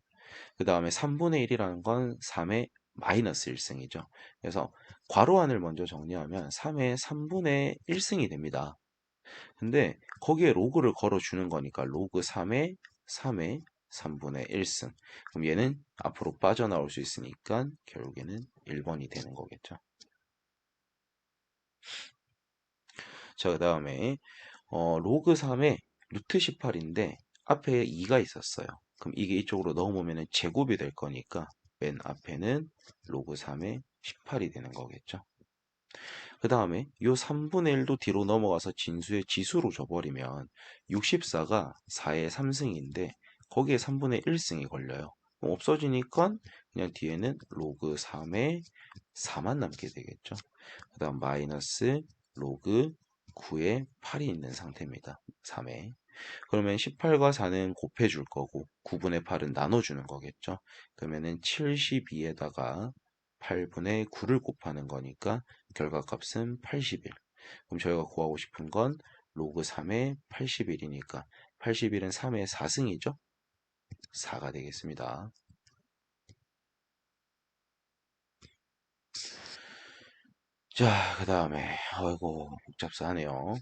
그 다음에 3분의 1이라는 건 3의 마이너스 1승이죠. 그래서 괄호 안을 먼저 정리하면 3의 3분의 1승이 됩니다. 근데 거기에 로그를 걸어주는 거니까 로그 3의 3의 3분의 1승. 그럼 얘는 앞으로 빠져나올 수 있으니까 결국에는 1번이 되는 거겠죠. 자, 그 다음에 로그 3의 루트 18인데 앞에 2가 있었어요. 그럼 이게 이쪽으로 넣어보면 제곱이 될 거니까 맨 앞에는 로그 3의 18이 되는 거겠죠. 그 다음에 이 3분의 1도 뒤로 넘어가서 진수의 지수로 줘버리면 64가 4의 3승인데 거기에 3분의 1승이 걸려요. 없어지니까 그냥 뒤에는 로그 3의 4만 남게 되겠죠. 그 다음 마이너스 로그 9의 8이 있는 상태입니다. 3에. 그러면 18과 4는 곱해줄 거고 9분의 8은 나눠주는 거겠죠. 그러면은 72에다가 8분의 9를 곱하는 거니까 결과값은 81. 그럼 저희가 구하고 싶은 건 로그 3의 81이니까 81은 3의 4승이죠. 4가 되겠습니다. 자, 그 다음에 아이고 복잡하네요.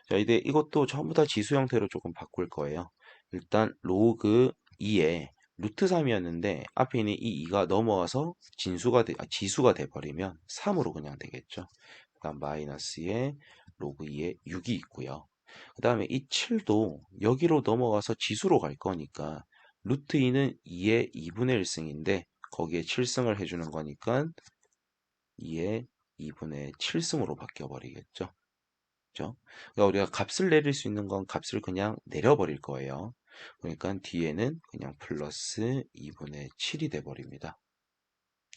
자, 이제 이것도 전부 다 지수 형태로 조금 바꿀 거예요. 일단 로그 2에 루트 3이었는데 앞에 있는 이 2가 넘어와서 지수가 돼버리면 3으로 그냥 되겠죠. 그다음 마이너스에 로그 2에 6이 있고요. 그 다음에 이 7도 여기로 넘어가서 지수로 갈 거니까 루트 2는 2의 2분의 1승인데 거기에 7승을 해주는 거니까 2의 2분의 7승으로 바뀌어 버리겠죠. 그죠? 그러니까 우리가 값을 내릴 수 있는 건 값을 그냥 내려버릴 거예요. 그러니까 뒤에는 그냥 플러스 2분의 7이 돼 버립니다.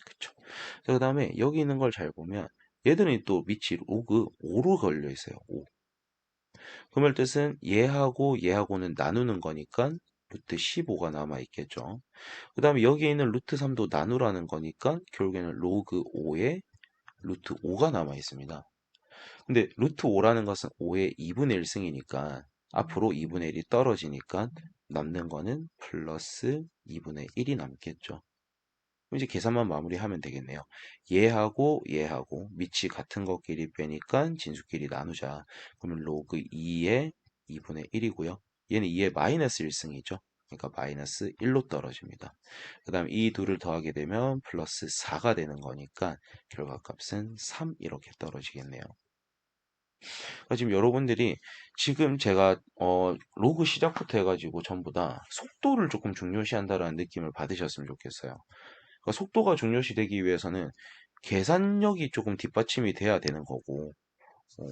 그쵸? 그 다음에 여기 있는 걸 잘 보면 얘들은 또 밑이 로그 5로 걸려 있어요. 5. 그 말 뜻은 얘하고 얘하고는 나누는 거니까 루트 15가 남아 있겠죠. 그 다음에 여기에 있는 루트 3도 나누라는 거니까 결국에는 로그 5에 루트 5가 남아 있습니다. 근데 루트 5라는 것은 5의 2분의 1승이니까 앞으로 2분의 1이 떨어지니까 남는 거는 플러스 2분의 1이 남겠죠. 그럼 이제 계산만 마무리하면 되겠네요. 얘하고 얘하고 밑이 같은 것끼리 빼니까 진수끼리 나누자. 그러면 로그 2의 2분의 1이고요. 얘는 2의 마이너스 1승이죠. 그러니까 마이너스 1로 떨어집니다. 그 다음 이 둘을 더하게 되면 플러스 4가 되는 거니까 결과값은 3 이렇게 떨어지겠네요. 그러니까 지금 여러분들이 지금 제가 로그 시작부터 해가지고 전부 다 속도를 조금 중요시한다라는 느낌을 받으셨으면 좋겠어요. 그러니까 속도가 중요시 되기 위해서는 계산력이 조금 뒷받침이 돼야 되는 거고, 어,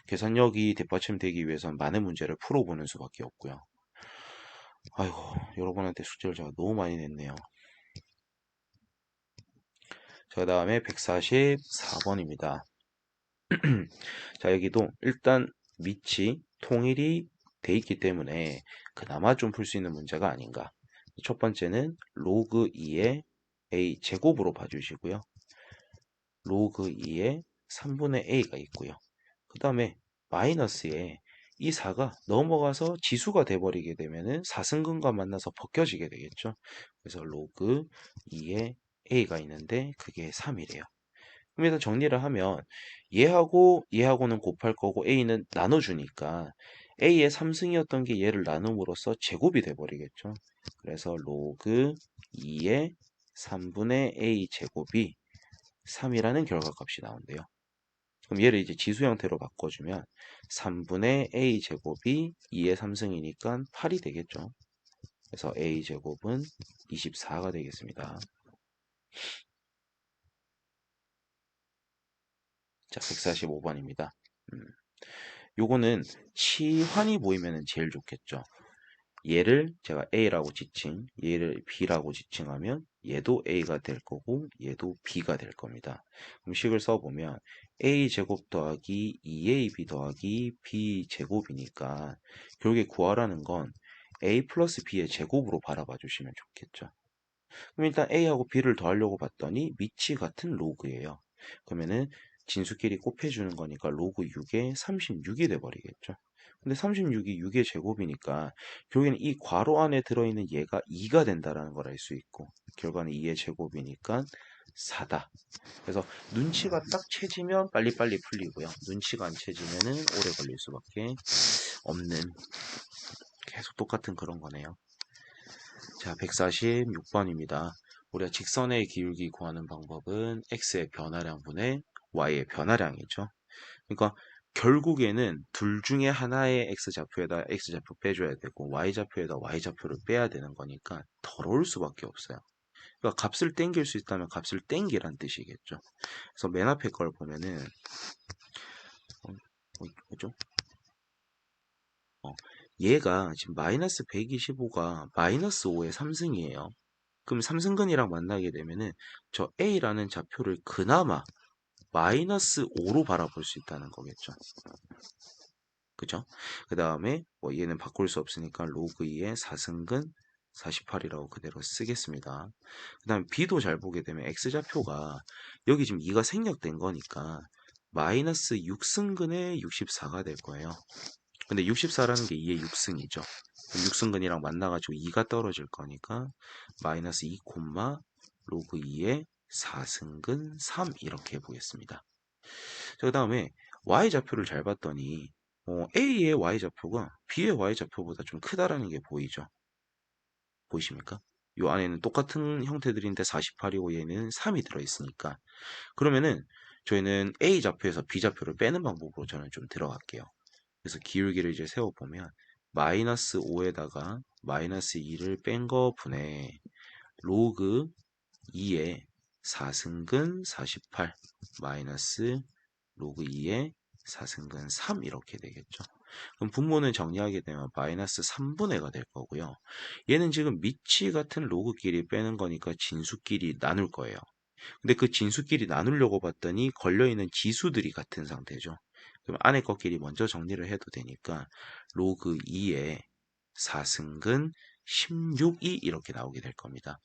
계산력이 뒷받침되기 위해서는 많은 문제를 풀어보는 수밖에 없고요. 아이고, 여러분한테 숙제를 제가 너무 많이 냈네요. 자, 그 다음에 144번입니다. 자, 여기도 일단 밑이 통일이 돼 있기 때문에 그나마 좀 풀 수 있는 문제가 아닌가. 첫 번째는 로그 2의 a 제곱으로 봐주시고요. 로그 2의 3분의 a가 있고요. 그 다음에 마이너스에 이 4가 넘어가서 지수가 돼버리게 되면은 4승근과 만나서 벗겨지게 되겠죠. 그래서 로그 2의 a가 있는데 그게 3이래요. 그럼 일단 정리를 하면 얘하고 얘하고는 곱할 거고 a는 나눠주니까 a의 3승이었던 게 얘를 나눔으로써 제곱이 돼버리겠죠. 그래서 로그 2의 3분의 a 제곱이 3이라는 결과값이 나온대요. 그럼 얘를 이제 지수 형태로 바꿔주면 3분의 a 제곱이 2의 3승이니까 8이 되겠죠. 그래서 a 제곱은 24가 되겠습니다. 자, 145번입니다. 요거는 치환이 보이면 제일 좋겠죠. 얘를 제가 A라고 지칭, 얘를 B라고 지칭하면 얘도 A가 될 거고 얘도 B가 될 겁니다. 그럼 식을 써보면 A제곱 더하기 2AB 더하기 B제곱이니까 결국에 구하라는 건 A 플러스 B의 제곱으로 바라봐 주시면 좋겠죠. 그럼 일단 A하고 B를 더하려고 봤더니 밑이 같은 로그예요. 그러면은 진수끼리 곱해주는 거니까 로그 6에 36이 돼버리겠죠. 근데 36이 6의 제곱이니까 결국에는 이 괄호 안에 들어있는 얘가 2가 된다라는 걸 알 수 있고 결과는 2의 제곱이니까 4다. 그래서 눈치가 딱 채지면 빨리빨리 풀리고요. 눈치가 안 채지면은 오래 걸릴 수밖에 없는 계속 똑같은 그런 거네요. 자, 146번입니다. 우리가 직선의 기울기 구하는 방법은 x의 변화량분의 y의 변화량이죠. 그러니까 결국에는 둘 중에 하나의 x좌표에다 x좌표 빼줘야 되고 y좌표에다 y좌표를 빼야 되는 거니까 더러울 수밖에 없어요. 그러니까 값을 땡길 수 있다면 값을 땡기란 뜻이겠죠. 그래서 맨 앞에 걸 보면은 뭐죠? 얘가 지금 마이너스 125가 마이너스 5의 3승이에요. 그럼 삼승근이랑 만나게 되면은 저 A라는 좌표를 그나마 마이너스 5로 바라볼 수 있다는 거겠죠. 그죠? 그 다음에 뭐 얘는 바꿀 수 없으니까 로그 2의 4승근 48이라고 그대로 쓰겠습니다. 그 다음에 B도 잘 보게 되면 X좌표가 여기 지금 2가 생략된 거니까 마이너스 6승근의 64가 될 거예요. 근데 64라는 게 2의 6승이죠. 6승근이랑 만나가지고 2가 떨어질 거니까 마이너스 2, 로그 2의 4승근 3 이렇게 해보겠습니다. 그 다음에 y좌표를 잘 봤더니 A의 y좌표가 B의 y좌표보다 좀 크다라는 게 보이죠. 보이십니까? 이 안에는 똑같은 형태들인데 48이고 얘는 3이 들어있으니까 그러면은 저희는 A좌표에서 B좌표를 빼는 방법으로 저는 좀 들어갈게요. 그래서 기울기를 이제 세워보면 마이너스 5에다가 마이너스 2를 뺀 거 분의 로그 2의 4승근 48 마이너스 로그 2의 4승근 3 이렇게 되겠죠. 그럼 분모는 정리하게 되면 마이너스 3분의가 될 거고요. 얘는 지금 미치 같은 로그끼리 빼는 거니까 진수끼리 나눌 거예요. 근데 그 진수끼리 나누려고 봤더니 걸려있는 지수들이 같은 상태죠. 그럼 안에 것끼리 먼저 정리를 해도 되니까 로그 2의 4승근 16이 이렇게 나오게 될 겁니다.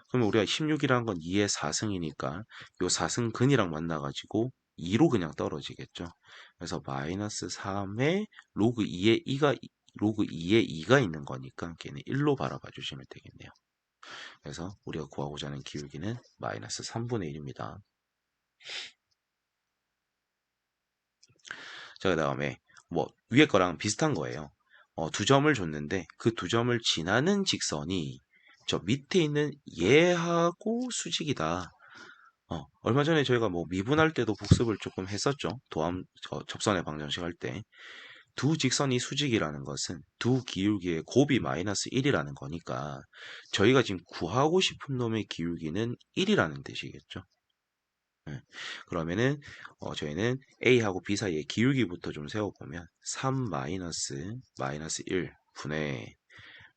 그러면 우리가 16이라는 건 2의 4승이니까 요 4승근이랑 만나가지고 2로 그냥 떨어지겠죠. 그래서 마이너스 3에 로그 2의 2가 로그 2의 2가 있는 거니까 걔는 1로 바라봐 주시면 되겠네요. 그래서 우리가 구하고자 하는 기울기는 마이너스 3분의 1입니다. 자, 그 다음에 뭐 위에 거랑 비슷한 거예요. 두 점을 줬는데 그 두 점을 지나는 직선이 저 밑에 있는 얘하고 수직이다. 얼마 전에 저희가 뭐 미분할 때도 복습을 조금 했었죠. 접선의 방정식 할 때. 두 직선이 수직이라는 것은 두 기울기의 곱이 마이너스 1이라는 거니까 저희가 지금 구하고 싶은 놈의 기울기는 1이라는 뜻이겠죠. 네. 그러면은 저희는 A하고 B 사이의 기울기부터 좀 세워보면 3 마이너스 1 분의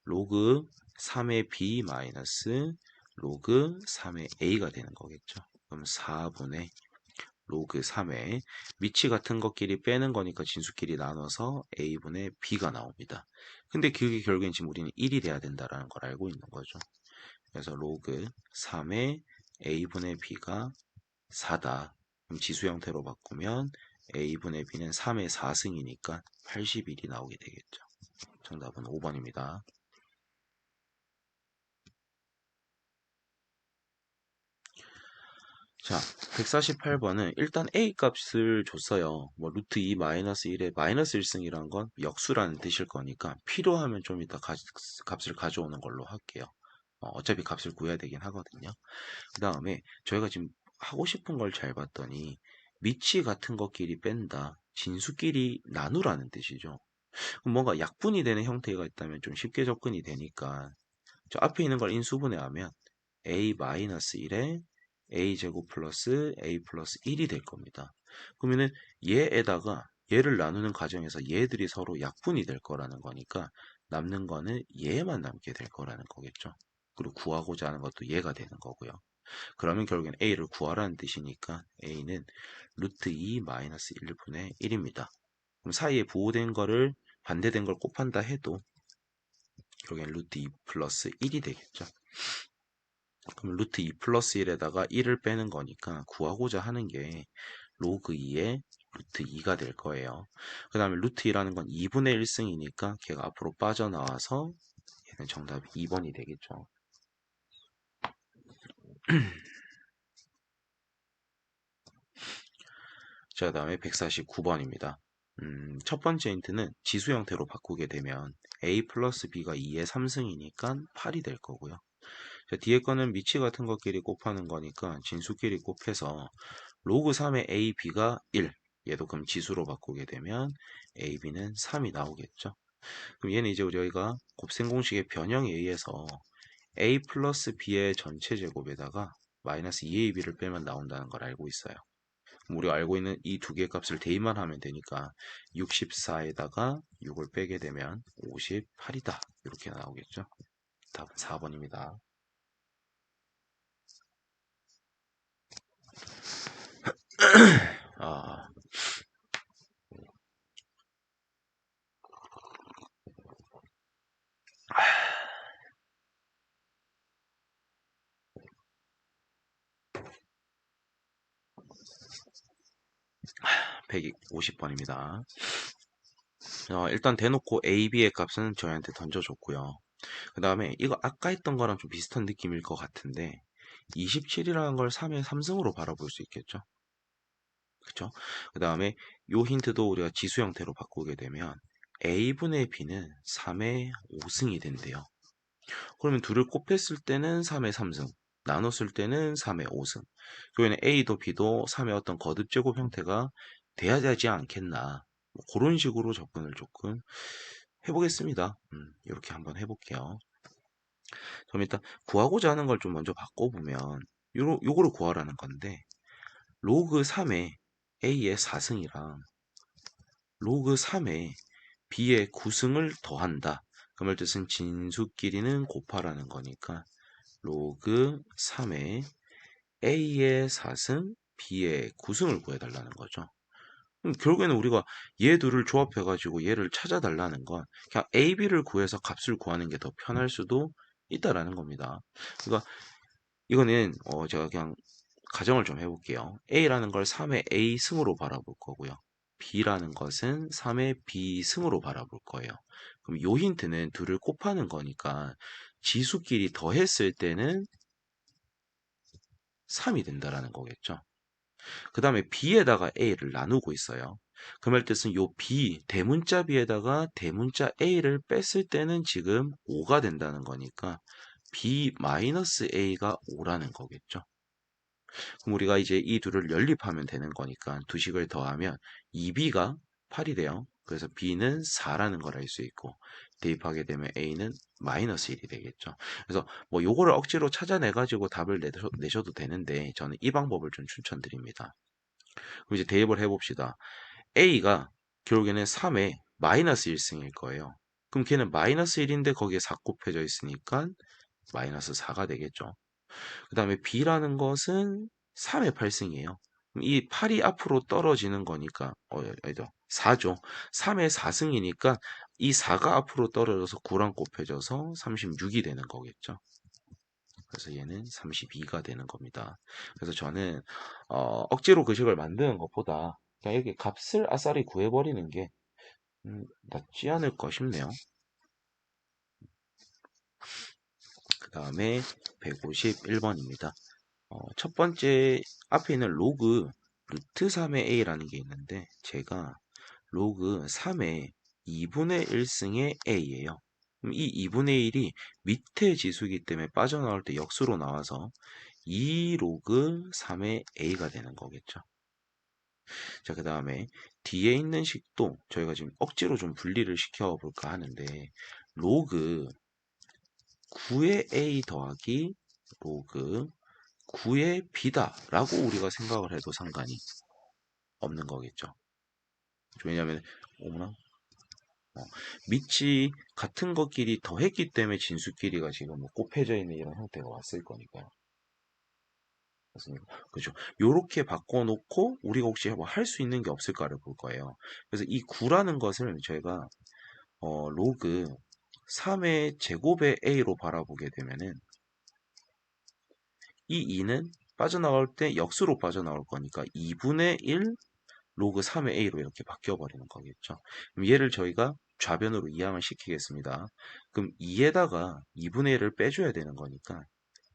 로그 3의 B 마이너스 로그 3의 A가 되는 거겠죠. 그럼 4분의 로그 3의 미치 같은 것끼리 빼는 거니까 진수끼리 나눠서 A분의 B가 나옵니다. 근데 그게 결국엔 지금 우리는 1이 돼야 된다라는 걸 알고 있는 거죠. 그래서 로그 3의 A분의 B가 4다. 그럼 지수 형태로 바꾸면 A분의 B는 3의 4승이니까 81이 나오게 되겠죠. 정답은 5번입니다. 자, 148번은 일단 A 값을 줬어요. 뭐 루트 2 마이너스 1에 마이너스 1승이란 건 역수라는 뜻일 거니까 필요하면 좀 이따 값을 가져오는 걸로 할게요. 어차피 값을 구해야 되긴 하거든요. 그 다음에 저희가 지금 하고 싶은 걸 잘 봤더니 미치 같은 것끼리 뺀다. 진수끼리 나누라는 뜻이죠. 그럼 뭔가 약분이 되는 형태가 있다면 좀 쉽게 접근이 되니까 저 앞에 있는 걸 인수분해하면 A-1에 A제곱 플러스 A 플러스 1이 될 겁니다. 그러면은 얘에다가 얘를 나누는 과정에서 얘들이 서로 약분이 될 거라는 거니까 남는 거는 얘만 남게 될 거라는 거겠죠. 그리고 구하고자 하는 것도 얘가 되는 거고요. 그러면 결국엔 A를 구하라는 뜻이니까 A는 루트 2 마이너스 1분의 1입니다. 그럼 사이에 부호된 거를 반대된 걸 곱한다 해도 결국엔 루트 2 플러스 1이 되겠죠. 그럼 루트 2 플러스 1에다가 1을 빼는 거니까 구하고자 하는 게 로그 2의 루트 2가 될 거예요. 그 다음에 루트 2라는 건 2분의 1승이니까 걔가 앞으로 빠져나와서 얘는 정답이 2번이 되겠죠. 자, 그 다음에 149번입니다. 첫 번째 힌트는 지수 형태로 바꾸게 되면 A 플러스 B가 2의 3승이니까 8이 될 거고요. 자, 뒤에 거는 미치 같은 것끼리 곱하는 거니까 진수끼리 곱해서 로그 3의 A, B가 1. 얘도 그럼 지수로 바꾸게 되면 A, B는 3이 나오겠죠. 그럼 얘는 이제 저희가 곱셈 공식의 변형에 의해서 A 플러스 B의 전체 제곱에다가 마이너스 2AB를 빼면 나온다는 걸 알고 있어요. 우리가 알고 있는 이 두 개의 값을 대입만 하면 되니까 64에다가 6을 빼게 되면 58이다. 이렇게 나오겠죠. 답은 4번입니다. 아, 150번입니다. 일단 대놓고 A, B의 값은 저희한테 던져줬고요. 그 다음에 이거 아까 했던 거랑 좀 비슷한 느낌일 것 같은데 27이라는 걸 3의 3승으로 바라볼 수 있겠죠. 그쵸? 그 다음에 요 힌트도 우리가 지수 형태로 바꾸게 되면 A분의 B는 3의 5승이 된대요. 그러면 둘을 곱했을 때는 3의 3승, 나눴을 때는 3의 5승. 그러면 A도 B도 3의 어떤 거듭제곱 형태가 돼야 되지 않겠나. 뭐 그런 식으로 접근을 조금 해보겠습니다. 이렇게 한번 해볼게요. 그럼 일단 구하고자 하는 걸 좀 먼저 바꿔보면 요거를 구하라는 건데 로그 3의 A의 4승이랑 로그 3의 B의 9승을 더한다. 그 말 뜻은 진수끼리는 곱하라는 거니까 로그 3의 A의 4승, B의 9승을 구해달라는 거죠. 그럼 결국에는 우리가 얘 둘을 조합해가지고 얘를 찾아달라는 건 그냥 A, B를 구해서 값을 구하는 게 더 편할 수도 있다라는 겁니다. 그러니까 이거는 제가 그냥 가정을 좀 해볼게요. A라는 걸 3의 A 승으로 바라볼 거고요. B라는 것은 3의 B 승으로 바라볼 거예요. 그럼 요 힌트는 둘을 곱하는 거니까 지수끼리 더했을 때는 3이 된다라는 거겠죠. 그 다음에 B에다가 A를 나누고 있어요. 그 말 뜻은 요 B, 대문자 B에다가 대문자 A를 뺐을 때는 지금 5가 된다는 거니까 B-A가 5라는 거겠죠. 그럼 우리가 이제 이 둘을 연립하면 되는 거니까 두 식을 더하면 2B가 8이 돼요. 그래서 B는 4라는 걸 알 수 있고 대입하게 되면 A는 마이너스 1이 되겠죠. 그래서 뭐 요거를 억지로 찾아내 가지고 답을 내셔도 되는데 저는 이 방법을 좀 추천드립니다. 그럼 이제 대입을 해봅시다. A가 결국에는 3에 마이너스 1승일 거예요. 그럼 걔는 마이너스 1인데 거기에 4 곱해져 있으니까 마이너스 4가 되겠죠. 그 다음에 B라는 것은 3의 8승이에요. 이 8이 앞으로 떨어지는 거니까, 아니죠. 4죠. 3의 4승이니까 이 4가 앞으로 떨어져서 9랑 곱해져서 36이 되는 거겠죠. 그래서 얘는 32가 되는 겁니다. 그래서 저는 억지로 그 식을 만드는 것보다 그냥 이렇게 값을 아싸리 구해버리는 게 낫지 않을까 싶네요. 그 다음에 151번입니다. 첫 번째 앞에 있는 로그 루트 3의 a라는 게 있는데 제가 로그 3의 2분의 1승의 a예요. 그럼 이 2분의 1이 밑에 지수이기 때문에 빠져나올 때 역수로 나와서 2 로그 3의 a가 되는 거겠죠. 자, 그 다음에 뒤에 있는 식도 저희가 지금 억지로 좀 분리를 시켜볼까 하는데 로그 9의 a 더하기 로그 9의 b다 라고 우리가 생각을 해도 상관이 없는 거겠죠. 왜냐하면 어머나 밑이 같은 것끼리 더했기 때문에 진수끼리가 지금 뭐 곱해져 있는 이런 형태가 왔을 거니까요. 맞습니까? 그죠. 요렇게 바꿔놓고 우리가 혹시 뭐 할 수 있는 게 없을까를 볼 거예요. 그래서 이 9라는 것을 저희가 로그 3의 제곱의 a로 바라보게 되면은 이 2는 빠져나올 때 역수로 빠져나올 거니까 2분의 1 로그 3의 a로 이렇게 바뀌어 버리는 거겠죠. 그럼 얘를 저희가 좌변으로 이항을 시키겠습니다. 그럼 2에다가 2분의 1을 빼줘야 되는 거니까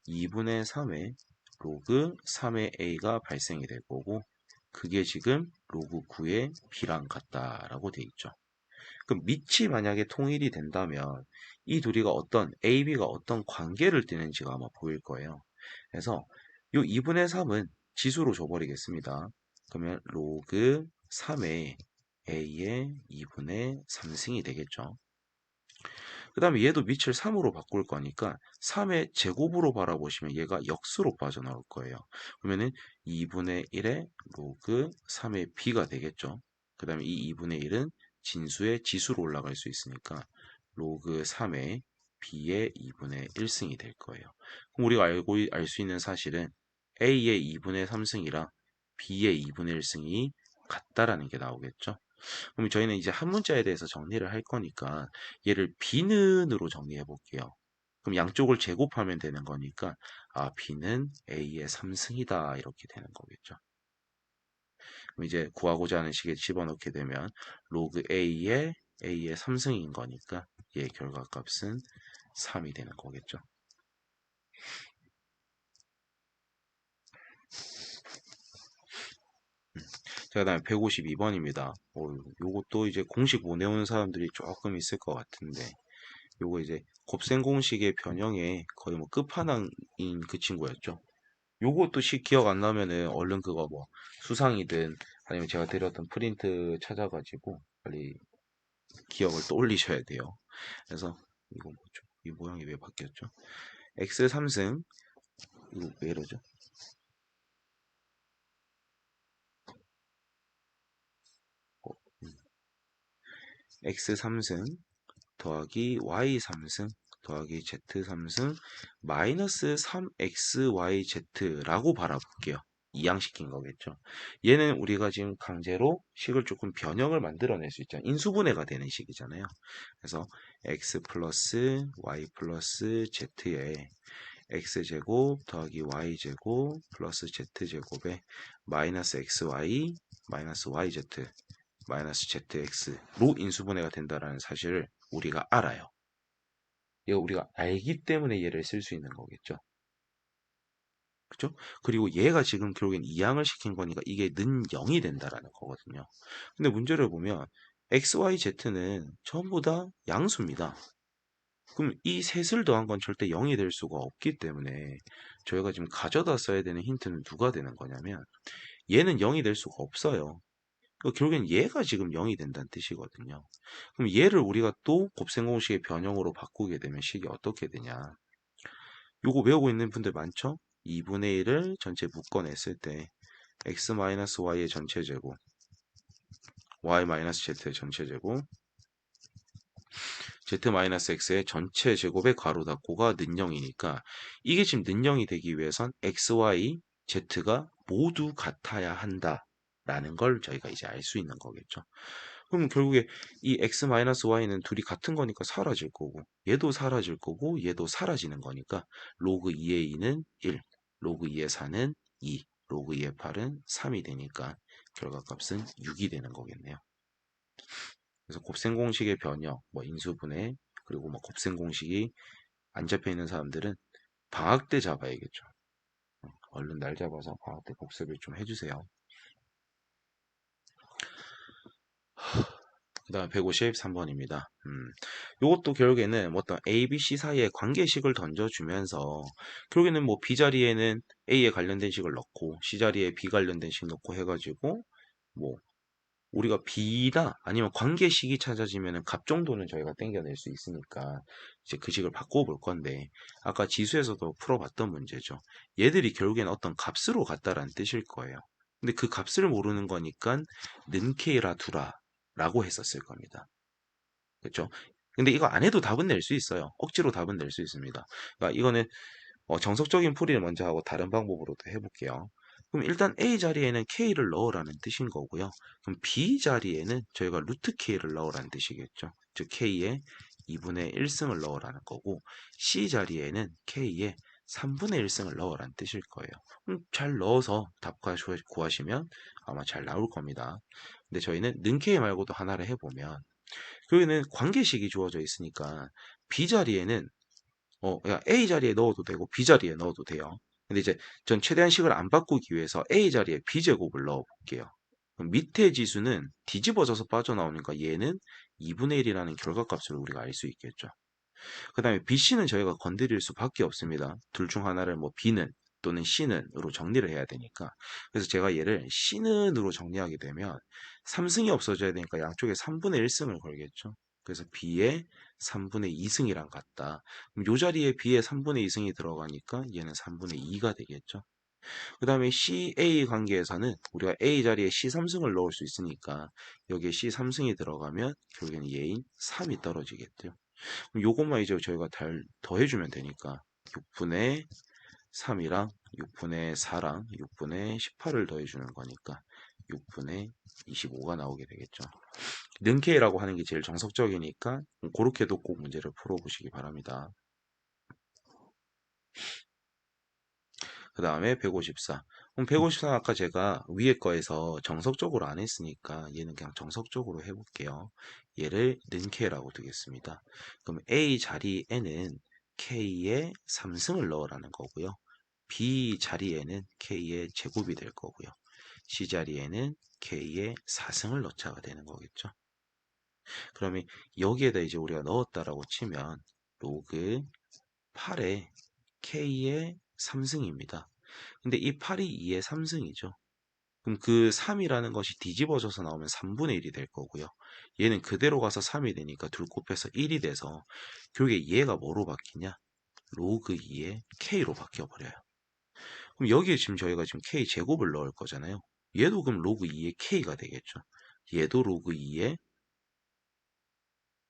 2분의 3의 로그 3의 a가 발생이 될 거고 그게 지금 로그 9의 b랑 같다라고 돼 있죠. 그럼 밑이 만약에 통일이 된다면 이 둘이가 어떤 a, b가 어떤 관계를 띠는지가 아마 보일 거예요. 그래서 이 2분의 3은 지수로 줘버리겠습니다. 그러면 로그 3의 a의 2분의 3승이 되겠죠. 그 다음에 얘도 밑을 3으로 바꿀 거니까 3의 제곱으로 바라보시면 얘가 역수로 빠져나올 거예요. 그러면은 2분의 1의 로그 3의 b가 되겠죠. 그 다음에 이 2분의 1은 진수의 지수로 올라갈 수 있으니까 로그 3의 b의 2분의 1승이 될 거예요. 그럼 우리가 알 수 있는 사실은 a의 2분의 3승이랑 b의 2분의 1승이 같다라는 게 나오겠죠. 그럼 저희는 이제 한 문자에 대해서 정리를 할 거니까 얘를 B는으로 정리해 볼게요. 그럼 양쪽을 제곱하면 되는 거니까 B는 A의 3승이다 이렇게 되는 거겠죠. 그럼 이제 구하고자 하는 식에 집어넣게 되면 로그 A의 3승인 거니까 얘의 결과값은 3이 되는 거겠죠. 자, 그다음에 152번입니다. 요것도 이제 공식 못 외우는 사람들이 조금 있을 것 같은데 요거 이제 곱셈 공식의 변형의 거의 뭐 끝판왕인 그 친구였죠. 요것도 기억 안 나면은 얼른 그거 뭐 수상이든 아니면 제가 드렸던 프린트 찾아가지고 빨리 기억을 떠올리셔야 돼요. 그래서 이거 뭐죠? 이 모양이 왜 바뀌었죠? x 3승 이거 왜 이러죠? 어, 음. x 3승 더하기 y 3승 더하기 z 3승 마이너스 3xyz라고 바라볼게요. 이항시킨 거겠죠. 얘는 우리가 지금 강제로 식을 조금 변형을 만들어낼 수 있잖아요. 인수분해가 되는 식이잖아요. 그래서 x 플러스 y 플러스 z에 x제곱 더하기 y제곱 플러스 z제곱에 마이너스 xy 마이너스 yz 마이너스 zx로 인수분해가 된다는 사실을 우리가 알아요. 이거 우리가 알기 때문에 얘를 쓸 수 있는 거겠죠. 그죠? 그리고 얘가 지금 결국엔 이항을 시킨 거니까 이게 는 0이 된다라는 거거든요. 근데 문제를 보면 x, y, z는 전부 다 양수입니다. 그럼 이 셋을 더한 건 절대 0이 될 수가 없기 때문에 저희가 지금 가져다 써야 되는 힌트는 누가 되는 거냐면 얘는 0이 될 수가 없어요. 결국엔 얘가 지금 0이 된다는 뜻이거든요. 그럼 얘를 우리가 또 곱셈공식의 변형으로 바꾸게 되면 식이 어떻게 되냐. 요거 외우고 있는 분들 많죠? 2분의 1을 전체 묶어냈을 때 x-y의 전체 제곱 y-z의 전체 제곱 z-x의 전체 제곱의 가로 닫고가 는영이니까 이게 지금 는영이 되기 위해선 x, y, z가 모두 같아야 한다라는 걸 저희가 이제 알 수 있는 거겠죠. 그럼 결국에 이 x-y는 둘이 같은 거니까 사라질 거고 얘도 사라질 거고 얘도 사라지는 거니까 로그 2의 2는 1, 로그 2의 4는 2, 로그 2의 8은 3이 되니까 결과값은 6이 되는 거겠네요. 그래서 곱셈 공식의 변형, 뭐 인수분해, 그리고 뭐 곱셈 공식이 안 잡혀 있는 사람들은 방학 때 잡아야겠죠. 얼른 날 잡아서 방학 때 복습을 좀 해주세요. 그 다음 153번입니다. 요것도 결국에는 뭐 어떤 A, B, C 사이에 관계식을 던져주면서 결국에는 뭐 B 자리에는 A에 관련된 식을 넣고 C 자리에 B 관련된 식 넣고 해가지고 뭐 우리가 B다 아니면 관계식이 찾아지면은 값 정도는 저희가 땡겨낼 수 있으니까 이제 그 식을 바꿔볼 건데 아까 지수에서도 풀어봤던 문제죠. 얘들이 결국엔 어떤 값으로 같다라는 뜻일 거예요. 근데 그 값을 모르는 거니까 는 K라 두라 라고 했었을 겁니다. 그렇죠? 근데 이거 안 해도 답은 낼 수 있어요. 억지로 답은 낼 수 있습니다. 그러니까 이거는 정석적인 풀이를 먼저 하고 다른 방법으로도 해볼게요. 그럼 일단 A 자리에는 K를 넣으라는 뜻인 거고요. 그럼 B 자리에는 저희가 루트 K를 넣으라는 뜻이겠죠. 즉 K에 2분의 1승을 넣으라는 거고 C 자리에는 K에 3분의 1승을 넣으라는 뜻일 거예요. 잘 넣어서 답 구하시면 아마 잘 나올 겁니다. 근데 저희는 는 K 말고도 하나를 해보면 여기는 관계식이 주어져 있으니까 B 자리에는 그냥 A 자리에 넣어도 되고 B 자리에 넣어도 돼요. 근데 이제 전 최대한 식을 안 바꾸기 위해서 A 자리에 B제곱을 넣어 볼게요. 그럼 밑에 지수는 뒤집어져서 빠져나오니까 얘는 2분의 1이라는 결과값을 우리가 알 수 있겠죠. 그 다음에 BC는 저희가 건드릴 수밖에 없습니다. 둘 중 하나를 뭐 B는 또는 C는으로 정리를 해야 되니까. 그래서 제가 얘를 C는으로 정리하게 되면 3승이 없어져야 되니까 양쪽에 3분의 1승을 걸겠죠. 그래서 B에 3분의 2승이랑 같다. 그럼 요 자리에 B에 3분의 2승이 들어가니까 얘는 3분의 2가 되겠죠. 그 다음에 CA 관계에서는 우리가 A 자리에 C 3승을 넣을 수 있으니까 여기에 C 3승이 들어가면 결국에는 얘인 3이 떨어지겠죠. 그럼 요것만 이제 저희가 더해주면 되니까 6분의 3이랑 6분의 4랑 6분의 18을 더해주는 거니까 6분의 25가 나오게 되겠죠. 능케이라고 하는 게 제일 정석적이니까 그렇게도 꼭 문제를 풀어보시기 바랍니다. 그 다음에 154. 그럼 154는 아까 제가 위에 거에서 정석적으로 안 했으니까 얘는 그냥 정석적으로 해볼게요. 얘를 는K라고 두겠습니다. 그럼 A 자리에는 K의 3승을 넣으라는 거고요. B 자리에는 K의 제곱이 될 거고요. C 자리에는 K의 4승을 넣자가 되는 거겠죠. 그러면 여기에다 이제 우리가 넣었다라고 치면 로그 8에 K의 3승입니다. 근데 이 8이 2의 3승이죠. 그럼 그 3이라는 것이 뒤집어져서 나오면 3분의 1이 될 거고요. 얘는 그대로 가서 3이 되니까 둘 곱해서 1이 돼서 결국에 얘가 뭐로 바뀌냐? 로그 2의 k로 바뀌어 버려요. 그럼 여기에 지금 저희가 지금 k 제곱을 넣을 거잖아요. 얘도 그럼 로그 2의 k가 되겠죠. 얘도 로그 2의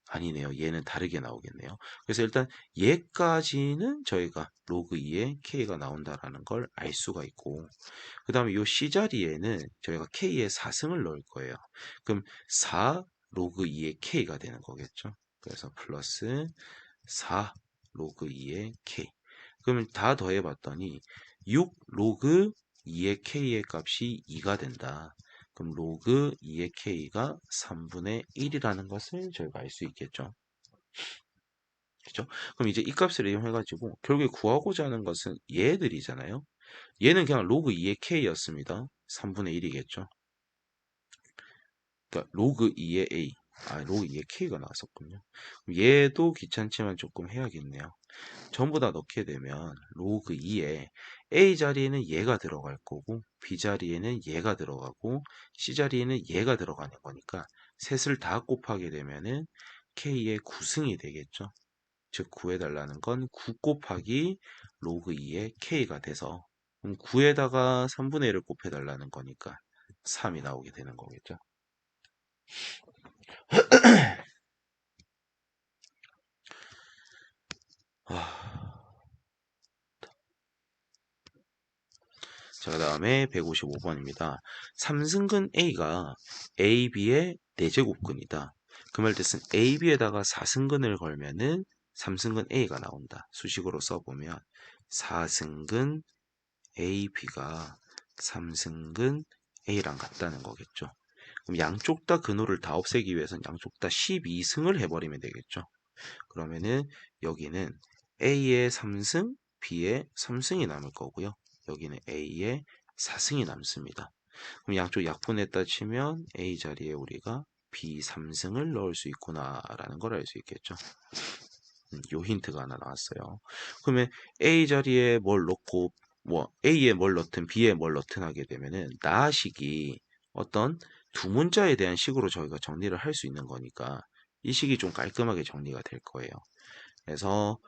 아니네요. 얘는 다르게 나오겠네요. 그래서 일단 얘까지는 저희가 로그 2의 k가 나온다라는 걸 알 수가 있고, 그 다음에 이 C자리에는 저희가 k의 4승을 넣을 거예요. 그럼 4 로그 2의 k가 되는 거겠죠. 그래서 플러스 4 로그 2의 k. 그러면 다 더해봤더니 6 로그 2의 k의 값이 2가 된다. 그럼 로그 2의 k가 3분의 1이라는 것을 저희가 알 수 있겠죠. 그죠? 그럼 이제 이 값을 이용해가지고 결국에 구하고자 하는 것은 얘들이잖아요. 얘는 그냥 로그 2의 k였습니다. 3분의 1이겠죠. 그러니까 로그 2의 a. 로그 2의 k가 나왔었군요. 얘도 귀찮지만 조금 해야겠네요. 전부 다 넣게 되면 로그 2에 a 자리에는 얘가 들어갈 거고 b 자리에는 얘가 들어가고 c 자리에는 얘가 들어가는 거니까 셋을 다 곱하게 되면은 k의 9승이 되겠죠. 즉 구해달라는 건 9 곱하기 로그 2의 k가 돼서 그럼 9에다가 3분의 1을 곱해달라는 거니까 3이 나오게 되는 거겠죠. 자, 그 다음에 155번입니다. 삼승근 A가 AB의 4제곱근이다. 그 말 뜻은 AB에다가 4승근을 걸면은 3승근 A가 나온다. 수식으로 써보면 4승근 AB가 3승근 A랑 같다는 거겠죠. 그럼 양쪽 다 근호를 다 없애기 위해서는 양쪽 다 12승을 해버리면 되겠죠. 그러면은 여기는 A의 3승, B의 3승이 남을 거고요. 여기는 A의 4승이 남습니다. 그럼 양쪽 약분했다 치면 A 자리에 우리가 B 3승을 넣을 수 있구나라는 걸 알 수 있겠죠. 요 힌트가 하나 나왔어요. 그러면 A 자리에 뭘 넣고 뭐 A에 뭘 넣든 B에 뭘 넣든 하게 되면은 나식이 어떤 두 문자에 대한 식으로 저희가 정리를 할 수 있는 거니까 이 식이 좀 깔끔하게 정리가 될 거예요. 그래서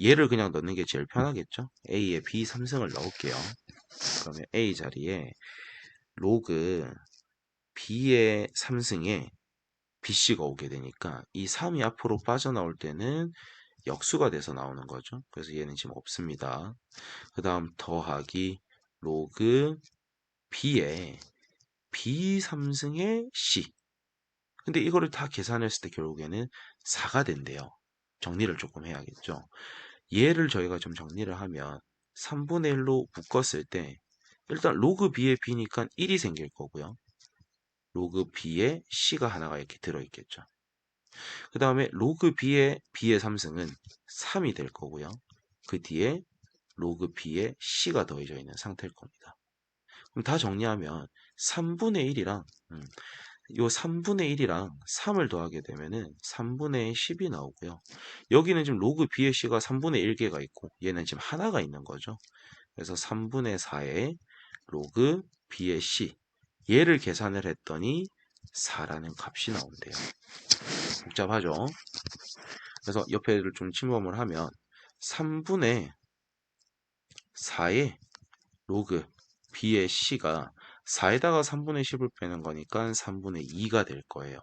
얘를 그냥 넣는 게 제일 편하겠죠. A에 B 3승을 넣을게요. 그러면 A 자리에 로그 B의 3승에 BC가 오게 되니까 이 3이 앞으로 빠져나올 때는 역수가 돼서 나오는 거죠. 그래서 얘는 지금 없습니다. 그 다음 더하기 로그 B에 B 3승의 C. 근데 이거를 다 계산했을 때 결국에는 4가 된대요. 정리를 조금 해야겠죠. 얘를 저희가 좀 정리를 하면 3분의 1로 묶었을 때 일단 로그 b에 b니까 1이 생길 거고요. 로그 b에 c가 하나가 이렇게 들어있겠죠. 그 다음에 로그 b의 3승은 3이 될 거고요. 그 뒤에 로그 b에 c가 더해져 있는 상태일 겁니다. 그럼 다 정리하면 3분의 1이랑 요 3분의 1이랑 3을 더하게 되면은 3분의 10이 나오고요. 여기는 지금 로그 b의 c가 3분의 1개가 있고 얘는 지금 하나가 있는 거죠. 그래서 3분의 4의 로그 b의 c 얘를 계산을 했더니 4라는 값이 나온대요. 복잡하죠? 그래서 옆에를 좀 침범을 하면 3분의 4의 로그 b의 c가 4에다가 3분의 10을 빼는 거니까 3분의 2가 될 거예요.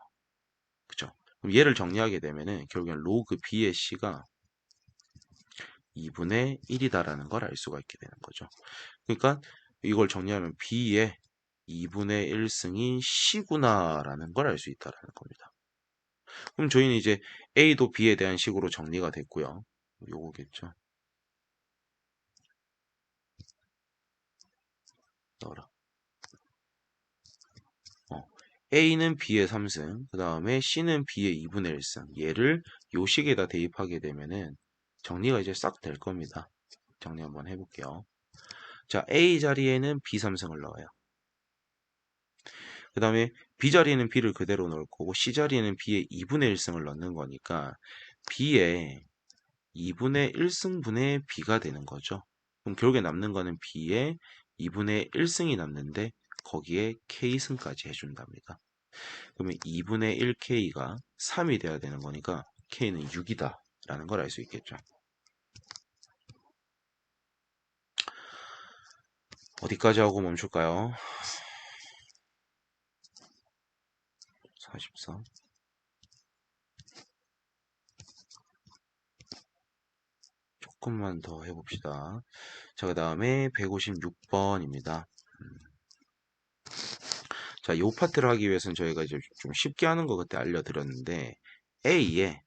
그죠? 그럼 얘를 정리하게 되면은 결국엔 로그 b의 c가 2분의 1이다라는 걸 알 수가 있게 되는 거죠. 그러니까 이걸 정리하면 b의 2분의 1승이 c구나라는 걸 알 수 있다라는 겁니다. 그럼 저희는 이제 a도 b에 대한 식으로 정리가 됐고요. 요거겠죠. 넣어라. A는 B의 3승, 그 다음에 C는 B의 2분의 1승. 얘를 요 식에다 대입하게 되면은 정리가 이제 싹 될 겁니다. 정리 한번 해볼게요. 자, A 자리에는 B 3승을 넣어요. 그 다음에 B 자리에는 B를 그대로 넣을 거고 C 자리에는 B의 2분의 1승을 넣는 거니까 B의 2분의 1승분의 B가 되는 거죠. 그럼 결국에 남는 거는 b의 2분의 1승이 남는데 거기에 k승까지 해준답니다. 그러면 2분의 1k가 3이 돼야 되는 거니까 k는 6이다 라는 걸 알 수 있겠죠. 어디까지 하고 멈출까요? 44. 조금만 더 해봅시다. 자, 그 다음에 156번입니다. 자, 이 파트를 하기 위해서는 저희가 이제 좀 쉽게 하는 거 그때 알려드렸는데 A에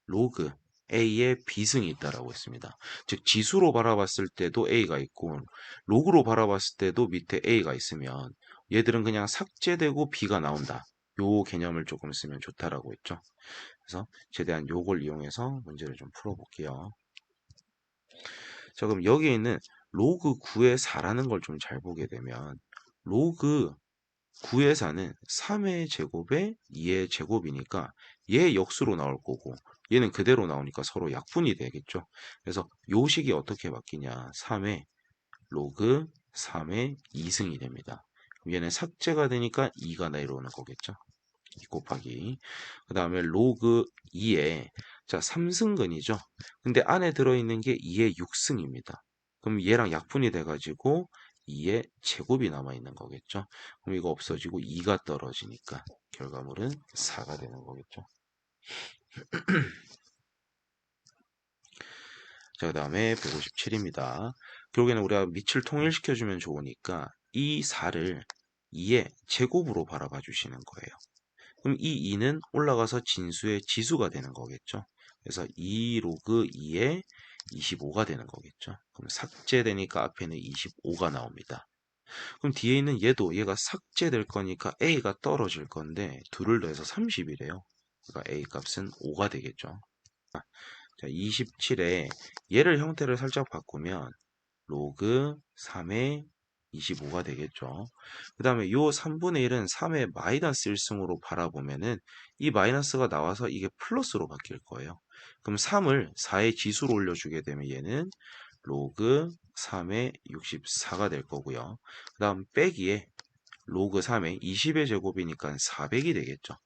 로그 A의 비승이 있다라고 했습니다. 즉 지수로 바라봤을 때도 A가 있고 로그로 바라봤을 때도 밑에 A가 있으면 얘들은 그냥 삭제되고 B가 나온다. 요 개념을 조금 쓰면 좋다라고 했죠. 그래서 최대한 요걸 이용해서 문제를 좀 풀어볼게요. 자, 그럼 여기에 있는 로그 9의 4라는 걸 좀 잘 보게 되면 로그 9의 4는 3의 제곱에 2의 제곱이니까 얘 역수로 나올 거고 얘는 그대로 나오니까 서로 약분이 되겠죠. 그래서 요 식이 어떻게 바뀌냐. 3의 로그 3의 2승이 됩니다. 얘는 삭제가 되니까 2가 내려오는 거겠죠. 2 곱하기 그 다음에 로그 2에 자 3승근이죠. 근데 안에 들어있는 게 2의 6승입니다. 그럼 얘랑 약분이 돼가지고 2의 제곱이 남아있는 거겠죠. 그럼 이거 없어지고 2가 떨어지니까 결과물은 4가 되는 거겠죠. 자, 그 다음에 157입니다. 결국에는 우리가 밑을 통일시켜주면 좋으니까 이 4를 2의 제곱으로 바라봐 주시는 거예요. 그럼 이 2는 올라가서 진수의 지수가 되는 거겠죠. 그래서 2 로그 2에 25가 되는 거겠죠. 그럼 삭제되니까 앞에는 25가 나옵니다. 그럼 뒤에 있는 얘도 얘가 삭제될 거니까 A가 떨어질 건데 둘을 더해서 30이래요. 그러니까 A 값은 5가 되겠죠. 자, 27에 얘를 형태를 살짝 바꾸면 로그 3의 25가 되겠죠. 그 다음에 요 3분의 1은 3의 마이너스 1승으로 바라보면은 이 마이너스가 나와서 이게 플러스로 바뀔 거예요. 그럼 3을 4의 지수로 올려주게 되면 얘는 로그 3의 64가 될 거고요. 그 다음 빼기에 로그 3의 20의 제곱이니까 400이 되겠죠.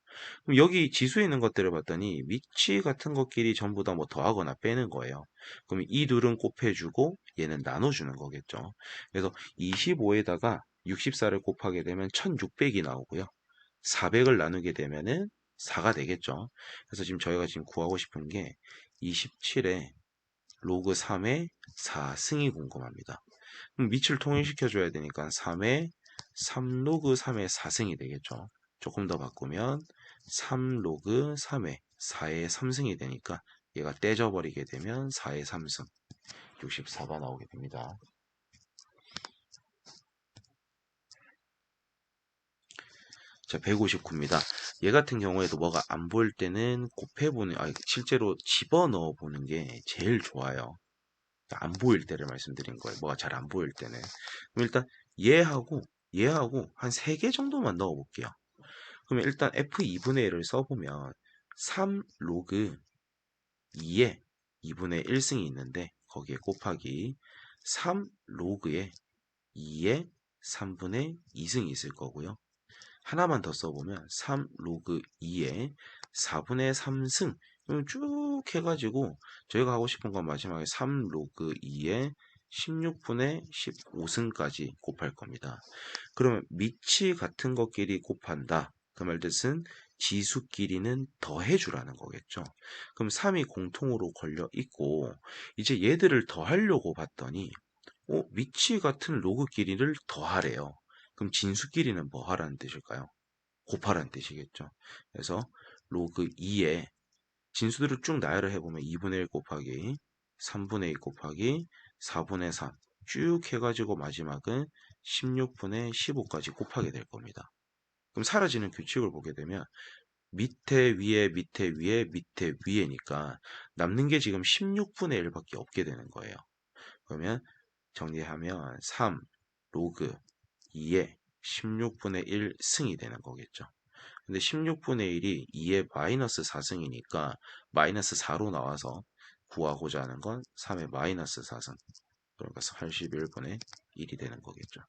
그럼 여기 지수에 있는 것들을 봤더니 위치 같은 것끼리 전부 다 뭐 더하거나 빼는 거예요. 그럼 이 둘은 곱해주고 얘는 나눠주는 거겠죠. 그래서 25에다가 64를 곱하게 되면 1600이 나오고요. 400을 나누게 되면은 4가 되겠죠. 그래서 지금 저희가 지금 구하고 싶은 게 27에 로그 3의 4승이 궁금합니다. 그럼 밑을 통일시켜줘야 되니까 3의 3로그 3의 4승이 되겠죠. 조금 더 바꾸면 3로그 3의 4의 3승이 되니까 얘가 떼져버리게 되면 4의 3승 64가 나오게 됩니다. 자, 159입니다. 얘 같은 경우에도 뭐가 안 보일 때는 곱해보는, 실제로 집어넣어 보는 게 제일 좋아요. 안 보일 때를 말씀드린 거예요. 뭐가 잘 안 보일 때는. 그럼 일단 얘하고 한 3개 정도만 넣어 볼게요. 그러면 일단 F2분의 1을 써보면 3 로그 2에 2분의 1승이 있는데 거기에 곱하기 3 로그에 2에 3분의 2승이 있을 거고요. 하나만 더 써보면 3 로그 2에 4분의 3승 쭉 해가지고 저희가 하고 싶은 건 마지막에 3 로그 2에 16분의 15승까지 곱할 겁니다. 그러면 밑이 같은 것끼리 곱한다. 그 말 뜻은 지수끼리는 더해주라는 거겠죠. 그럼 3이 공통으로 걸려 있고 이제 얘들을 더하려고 봤더니 밑이 같은 로그끼리를 더하래요. 그럼 진수끼리는 뭐 하라는 뜻일까요? 곱하라는 뜻이겠죠. 그래서 로그 2에 진수들을 쭉 나열을 해보면 2분의 1 곱하기 3분의 2 곱하기 4분의 3 쭉 해가지고 마지막은 16분의 15까지 곱하게 될 겁니다. 그럼 사라지는 규칙을 보게 되면 밑에 위에 밑에 위에 밑에 위에니까 남는 게 지금 16분의 1밖에 없게 되는 거예요. 그러면 정리하면 3 로그 2에 16분의 1 승이 되는 거겠죠. 근데 16분의 1이 2의 마이너스 4승이니까 마이너스 4로 나와서 구하고자 하는 건 3의 마이너스 4승. 그러니까 81분의 1이 되는 거겠죠.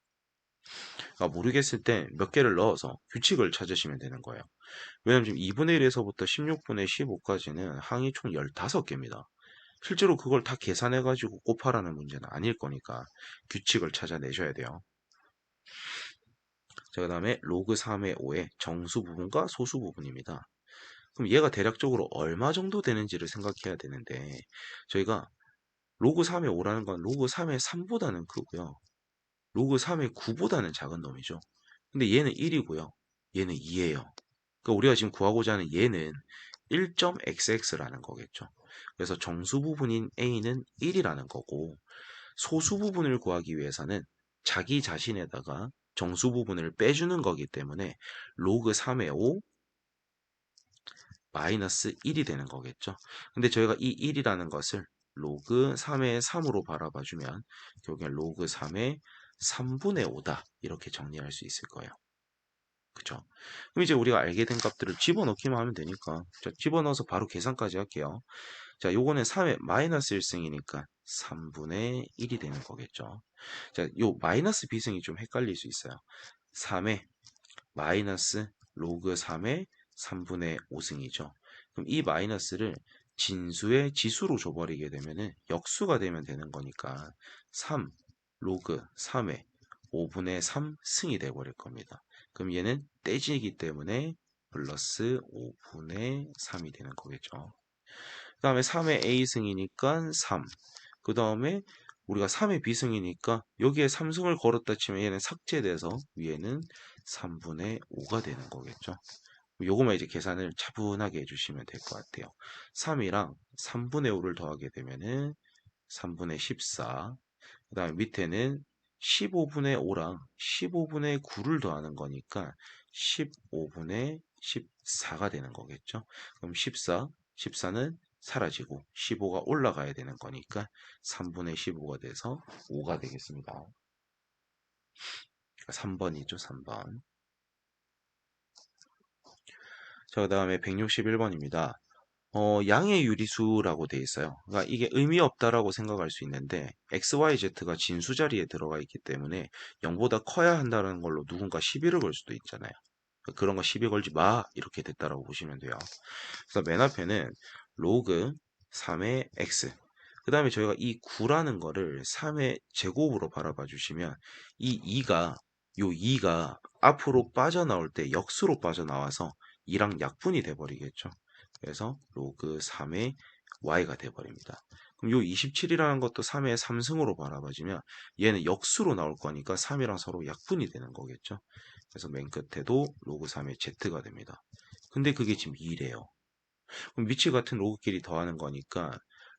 그러니까 모르겠을 때 몇 개를 넣어서 규칙을 찾으시면 되는 거예요. 왜냐면 지금 2분의 1에서부터 16분의 15까지는 항이 총 15개입니다. 실제로 그걸 다 계산해가지고 곱하라는 문제는 아닐 거니까 규칙을 찾아내셔야 돼요. 자, 그 다음에 로그 3의 5의 정수 부분과 소수 부분입니다. 그럼 얘가 대략적으로 얼마 정도 되는지를 생각해야 되는데 저희가 로그 3의 5라는 건 로그 3의 3보다는 크고요. 로그 3의 9보다는 작은 놈이죠. 근데 얘는 1이고요. 얘는 2예요. 그러니까 우리가 지금 구하고자 하는 얘는 1.xx라는 거겠죠. 그래서 정수 부분인 a는 1이라는 거고 소수 부분을 구하기 위해서는 자기 자신에다가 정수 부분을 빼주는 거기 때문에 로그 3의 5 마이너스 1이 되는 거겠죠. 근데 저희가 이 1이라는 것을 로그 3의 3으로 바라봐주면 결국엔 로그 3의 3분의 5다 이렇게 정리할 수 있을 거예요. 그쵸? 그럼 이제 우리가 알게 된 값들을 집어넣기만 하면 되니까 자, 집어넣어서 바로 계산까지 할게요. 자, 요거는 3의 마이너스 1승이니까 3분의 1이 되는 거겠죠. 자, 요 마이너스 비승이 좀 헷갈릴 수 있어요. 3의 마이너스 로그 3의 3분의 5승이죠. 그럼 이 마이너스를 진수의 지수로 줘버리게 되면은 역수가 되면 되는 거니까 3 로그 3의 5분의 3승이 돼버릴 겁니다. 그럼 얘는 떼지기 때문에 플러스 5분의 3이 되는 거겠죠. 그 다음에 3의 A승이니까 3. 그 다음에 우리가 3의 B승이니까 여기에 3승을 걸었다 치면 얘는 삭제돼서 위에는 3분의 5가 되는 거겠죠. 요거만 이제 계산을 차분하게 해주시면 될 것 같아요. 3이랑 3분의 5를 더하게 되면은 3분의 14. 그 다음에 밑에는 15분의 5랑 15분의 9를 더하는 거니까 15분의 14가 되는 거겠죠. 그럼 14, 14는 사라지고 15가 올라가야 되는 거니까 3분의 15가 돼서 5가 되겠습니다. 3번이죠, 3번. 자, 그 다음에 161번입니다. 양의 유리수라고 돼 있어요. 그러니까 이게 의미 없다라고 생각할 수 있는데 XYZ가 진수 자리에 들어가 있기 때문에 0보다 커야 한다는 걸로 누군가 시비를 걸 수도 있잖아요. 그런 거 시비 걸지 마 이렇게 됐다라고 보시면 돼요. 그래서 맨 앞에는 로그 3의 x 그 다음에 저희가 이 9라는 거를 3의 제곱으로 바라봐 주시면 이 2가 요 2가 앞으로 빠져나올 때 역수로 빠져나와서 2랑 약분이 돼버리겠죠. 그래서 로그 3의 y가 돼버립니다. 그럼 요 27이라는 것도 3의 3승으로 바라봐주면 얘는 역수로 나올 거니까 3이랑 서로 약분이 되는 거겠죠. 그래서 맨 끝에도 로그 3의 z가 됩니다. 근데 그게 지금 2래요. 그럼 위치 같은 로그끼리 더하는 거니까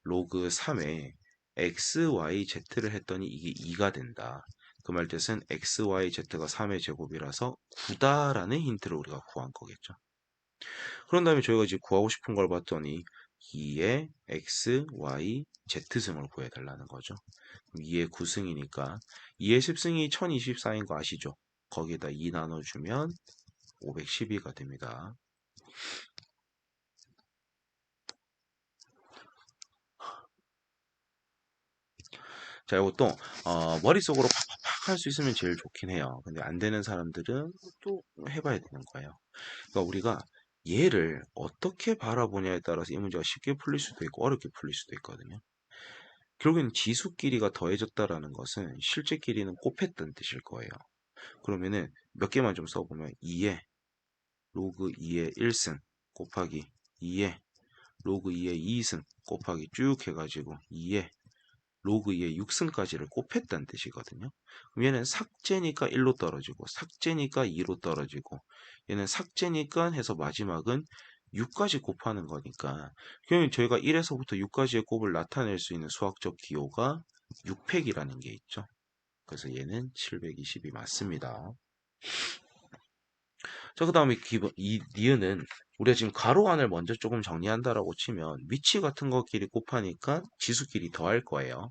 로그 3에 x, y, z를 했더니 이게 2가 된다. 그 말 뜻은 x, y, z가 3의 제곱이라서 9다라는 힌트를 우리가 구한 거겠죠. 그런 다음에 저희가 이제 구하고 싶은 걸 봤더니 2의 x, y, z승을 구해달라는 거죠. 2의 9승이니까 2의 10승이 1024인 거 아시죠? 거기에다 2 나눠주면 512가 됩니다. 자, 이것도 머릿속으로 팍팍팍 할 수 있으면 제일 좋긴 해요. 근데 안 되는 사람들은 또 해봐야 되는 거예요. 그러니까 우리가 얘를 어떻게 바라보냐에 따라서 이 문제가 쉽게 풀릴 수도 있고 어렵게 풀릴 수도 있거든요. 결국엔 지수 길이가 더해졌다라는 것은 실제 길이는 곱했던 뜻일 거예요. 그러면은 몇 개만 좀 써보면 2에 로그 2의 1승 곱하기 2에 로그 2의 2승 곱하기 쭉 해가지고 2에 로그 2의 6승까지를 곱했다는 뜻이거든요. 그럼 얘는 삭제니까 1로 떨어지고 삭제니까 2로 떨어지고 얘는 삭제니까 해서 마지막은 6까지 곱하는 거니까 그러면 저희가 1에서부터 6까지의 곱을 나타낼 수 있는 수학적 기호가 6팩이라는 게 있죠. 그래서 얘는 720이 맞습니다. 자, 그 다음에 기본 이 니은은 우리가 지금 가로 안을 먼저 조금 정리한다라고 치면 위치 같은 것끼리 곱하니까 지수끼리 더할 거예요.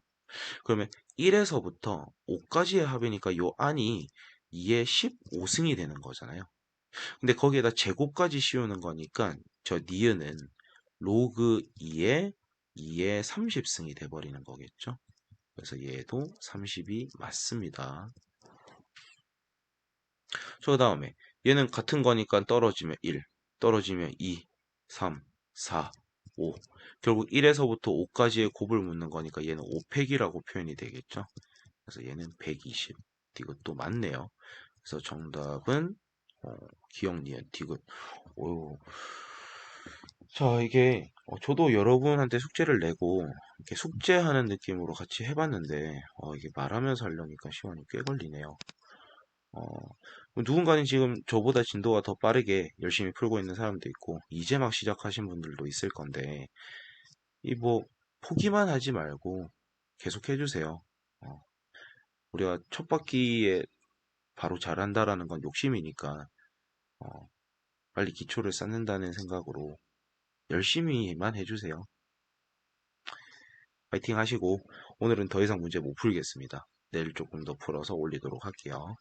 그러면 1에서부터 5까지의 합이니까 요 안이 2의 15승이 되는 거잖아요. 근데 거기에다 제곱까지 씌우는 거니까 저 니은은 로그 2의 30승이 돼버리는 거겠죠. 그래서 얘도 30이 맞습니다. 그 다음에 얘는 같은 거니까 떨어지면 1, 떨어지면 2, 3, 4, 5. 결국 1에서부터 5까지의 곱을 묻는 거니까 얘는 5팩이라고 표현이 되겠죠. 그래서 얘는 120. 이것도 맞네요. 그래서 정답은 기억, 니은, 디귿. 오. 자, 이게 저도 여러분한테 숙제를 내고 이렇게 숙제하는 느낌으로 같이 해봤는데 이게 말하면서 하려니까 시간이 꽤 걸리네요. 어, 누군가는 지금 저보다 진도가 더 빠르게 열심히 풀고 있는 사람도 있고 이제 막 시작하신 분들도 있을 건데 이 뭐 포기만 하지 말고 계속 해주세요. 어, 우리가 첫 바퀴에 바로 잘한다라는 건 욕심이니까 어, 빨리 기초를 쌓는다는 생각으로 열심히만 해주세요. 파이팅 하시고 오늘은 더 이상 문제 못 풀겠습니다. 내일 조금 더 풀어서 올리도록 할게요.